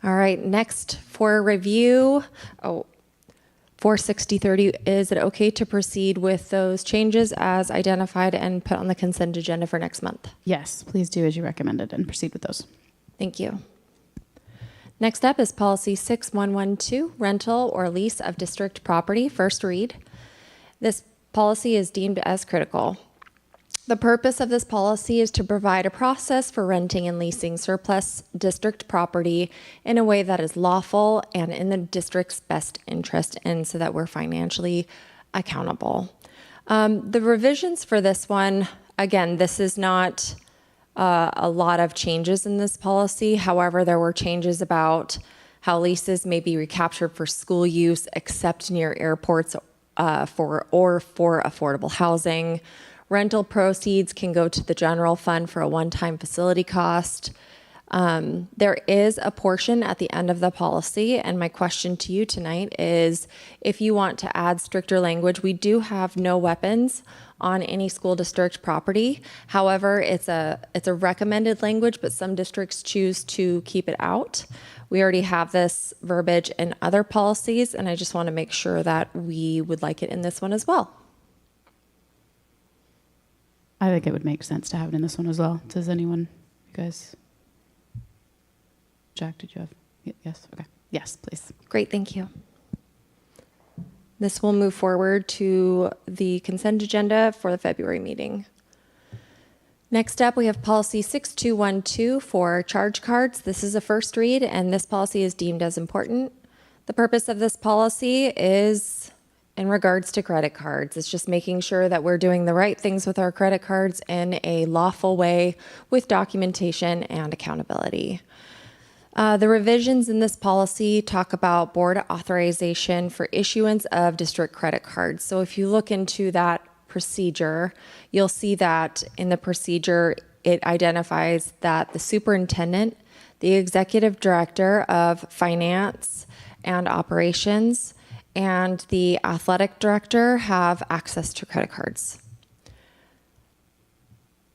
All right, next for review. 46030, is it okay to proceed with those changes as identified and put on the consent agenda for next month? Yes, please do as you recommended and proceed with those. Thank you. Next up is policy 6112, rental or lease of district property, first read. This policy is deemed as critical. The purpose of this policy is to provide a process for renting and leasing surplus district property in a way that is lawful and in the district's best interest, and so that we're financially accountable. The revisions for this one, again, this is not a lot of changes in this policy. However, there were changes about how leases may be recaptured for school use except near airports for affordable housing. Rental proceeds can go to the general fund for a one-time facility cost. There is a portion at the end of the policy, and my question to you tonight is if you want to add stricter language. We do have no weapons on any school district property. However, it's a recommended language, but some districts choose to keep it out. We already have this verbiage in other policies, and I just want to make sure that we would like it in this one as well. I think it would make sense to have it in this one as well. Does anyone, you guys? Jack, did you have? Yes, okay. Yes, please. Great, thank you. This will move forward to the consent agenda for the February meeting. Next up, we have policy 6212 for charge cards. This is a first read, and this policy is deemed as important. The purpose of this policy is in regards to credit cards. It's just making sure that we're doing the right things with our credit cards in a lawful way with documentation and accountability. The revisions in this policy talk about board authorization for issuance of district credit cards. So if you look into that procedure, you'll see that in the procedure, it identifies that the superintendent, the executive director of finance and operations, and the athletic director have access to credit cards.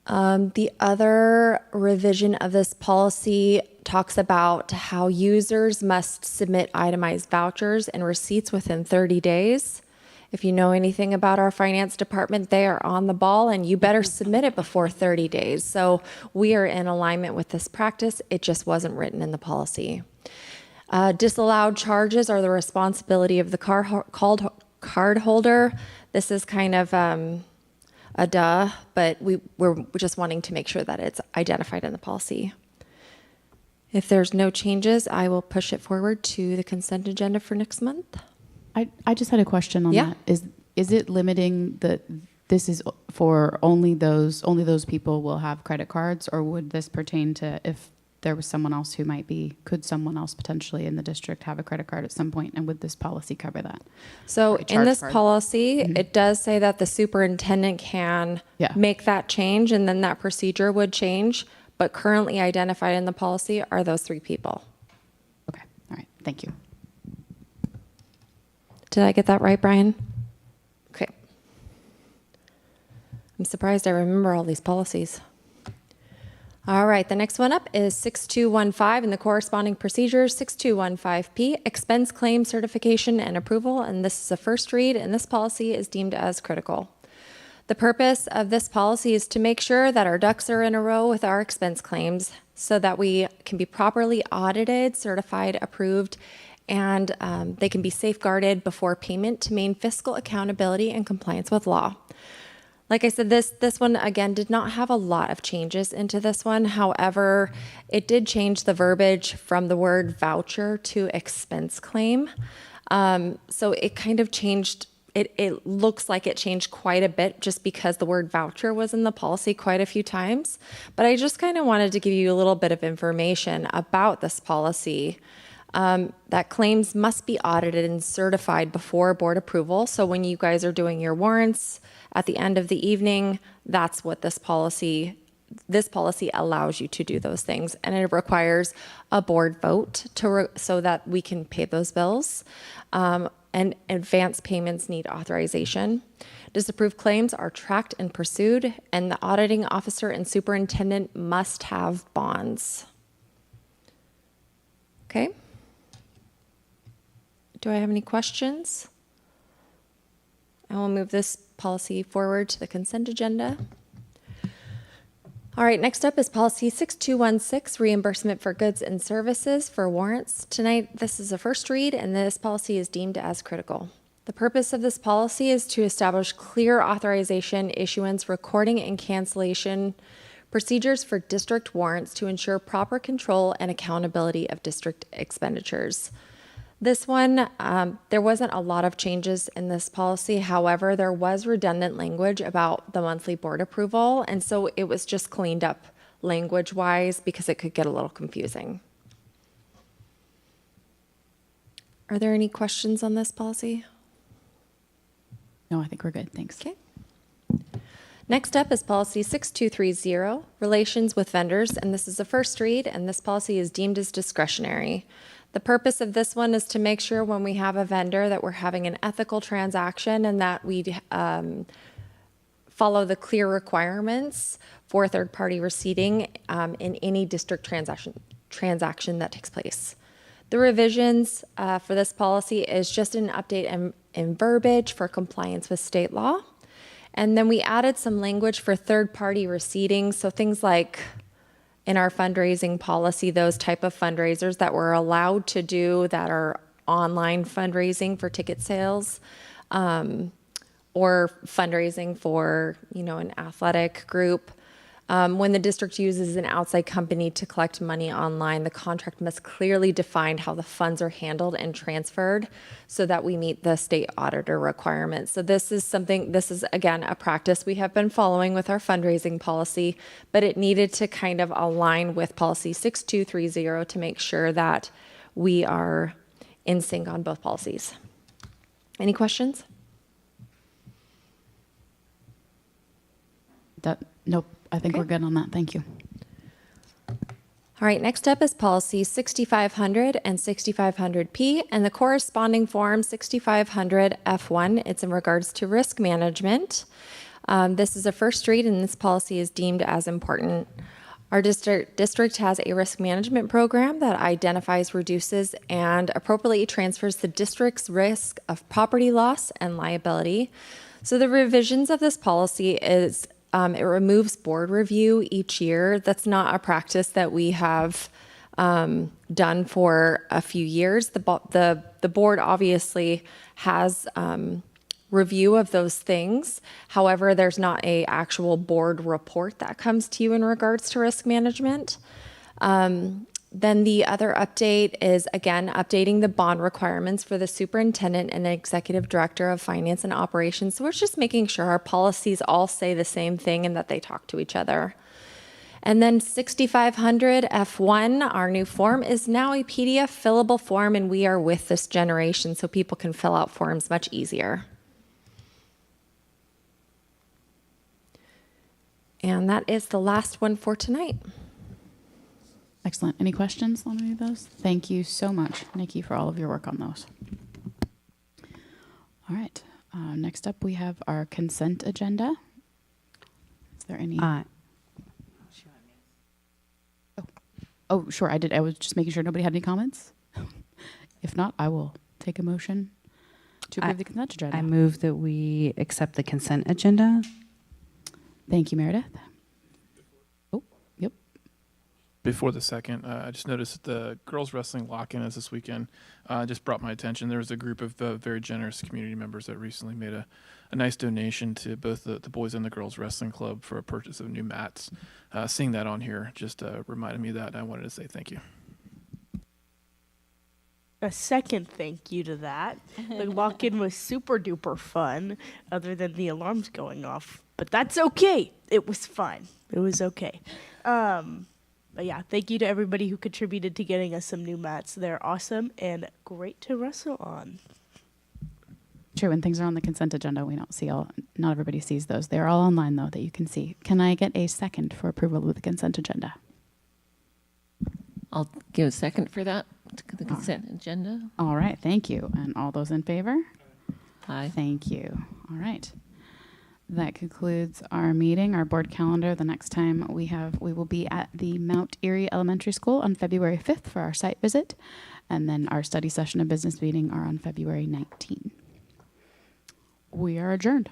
The other revision of this policy talks about how users must submit itemized vouchers and receipts within 30 days. If you know anything about our finance department, they are on the ball, and you better submit it before 30 days. So we are in alignment with this practice. It just wasn't written in the policy. Disallowed charges are the responsibility of the card holder. This is kind of a duh, but we're just wanting to make sure that it's identified in the policy. If there's no changes, I will push it forward to the consent agenda for next month. I just had a question on that. Is it limiting that this is for only those people will have credit cards, or would this pertain to if there was someone else who could someone else potentially in the district have a credit card at some point, and would this policy cover that? So in this policy, it does say that the superintendent can make that change, and then that procedure would change, but currently identified in the policy are those 3 people. Okay, all right, thank you. Did I get that right, Brian? Okay. I'm surprised I remember all these policies. All right, the next one up is 6215 and the corresponding procedures, 6215P, expense claim certification and approval, and this is a first read, and this policy is deemed as critical. The purpose of this policy is to make sure that our ducks are in a row with our expense claims so that we can be properly audited, certified, approved, and they can be safeguarded before payment to maintain fiscal accountability and compliance with law. Like I said, this one, again, did not have a lot of changes into this one. However, it did change the verbiage from the word voucher to expense claim. So it kind of changed, it looks like it changed quite a bit just because the word voucher was in the policy quite a few times. But I just kind of wanted to give you a little bit of information about this policy. That claims must be audited and certified before board approval. So when you guys are doing your warrants at the end of the evening, that's what this policy this policy allows you to do those things, and it requires a board vote so that we can pay those bills. And advance payments need authorization. Disapproved claims are tracked and pursued, and the auditing officer and superintendent must have bonds. Okay. Do I have any questions? I will move this policy forward to the consent agenda. All right, next up is policy 6216, reimbursement for goods and services for warrants. Tonight, this is a first read, and this policy is deemed as critical. The purpose of this policy is to establish clear authorization, issuance, recording, and cancellation procedures for district warrants to ensure proper control and accountability of district expenditures. This one, there wasn't a lot of changes in this policy. However, there was redundant language about the monthly board approval, and so it was just cleaned up language-wise because it could get a little confusing. Are there any questions on this policy? No, I think we're good. Thanks. Okay. Next up is policy 6230, relations with vendors, and this is a first read, and this policy is deemed as discretionary. The purpose of this one is to make sure when we have a vendor that we're having an ethical transaction and that we follow the clear requirements for third-party receipting in any district transaction that takes place. The revisions for this policy is just an update in verbiage for compliance with state law. And then we added some language for third-party receipting, so things like in our fundraising policy, those type of fundraisers that we're allowed to do that are online fundraising for ticket sales, or fundraising for, an athletic group. When the district uses an outside company to collect money online, the contract must clearly define how the funds are handled and transferred so that we meet the state auditor requirements. So this is again, a practice we have been following with our fundraising policy, but it needed to kind of align with policy 6230 to make sure that we are in sync on both policies. Any questions? Nope. I think we're good on that. Thank you. All right, next up is policy 6500 and 6500P, and the corresponding form 6500 F1. It's in regards to risk management. This is a first read, and this policy is deemed as important. Our district has a risk management program that identifies, reduces, and appropriately transfers the district's risk of property loss and liability. So the revisions of this policy is it removes board review each year. That's not a practice that we have done for a few years. The board obviously has review of those things. However, there's not an actual board report that comes to you in regards to risk management. Then the other update is, again, updating the bond requirements for the superintendent and executive director of finance and operations. So we're just making sure our policies all say the same thing and that they talk to each other. And then 6500 F1, our new form, is now a PDF fillable form, and we are with this generation so people can fill out forms much easier. And that is the last one for tonight. Excellent. Any questions on any of those? Thank you so much, Nikki, for all of your work on those. All right. Next up, we have our consent agenda. Is there any? Oh, sure. I did. I was just making sure nobody had any comments. If not, I will take a motion to approve the consent agenda. I move that we accept the consent agenda. Thank you, Meredith. Oh, yep. Before the second, I just noticed that the girls wrestling lock-in is this weekend. Just brought my attention. There was a group of very generous community members that recently made a nice donation to both the boys and the girls wrestling club for a purchase of new mats. Seeing that on here just reminded me of that, and I wanted to say thank you. A second thank you to that. The lock-in was super duper fun, other than the alarms going off. But that's okay. It was fun. It was okay. But yeah, thank you to everybody who contributed to getting us some new mats. They're awesome and great to wrestle on. true. When things are on the consent agenda, we don't see not everybody sees those. They're all online, though, that you can see. Can I get a second for approval of the consent agenda? I'll give a second for that, the consent agenda. All right, thank you. And all those in favor? Aye. Thank you. All right. That concludes our meeting, our board calendar. The next time we will be at the Mount Erie Elementary School on February 5th for our site visit. And then our study session and business meeting are on February 19th. We are adjourned.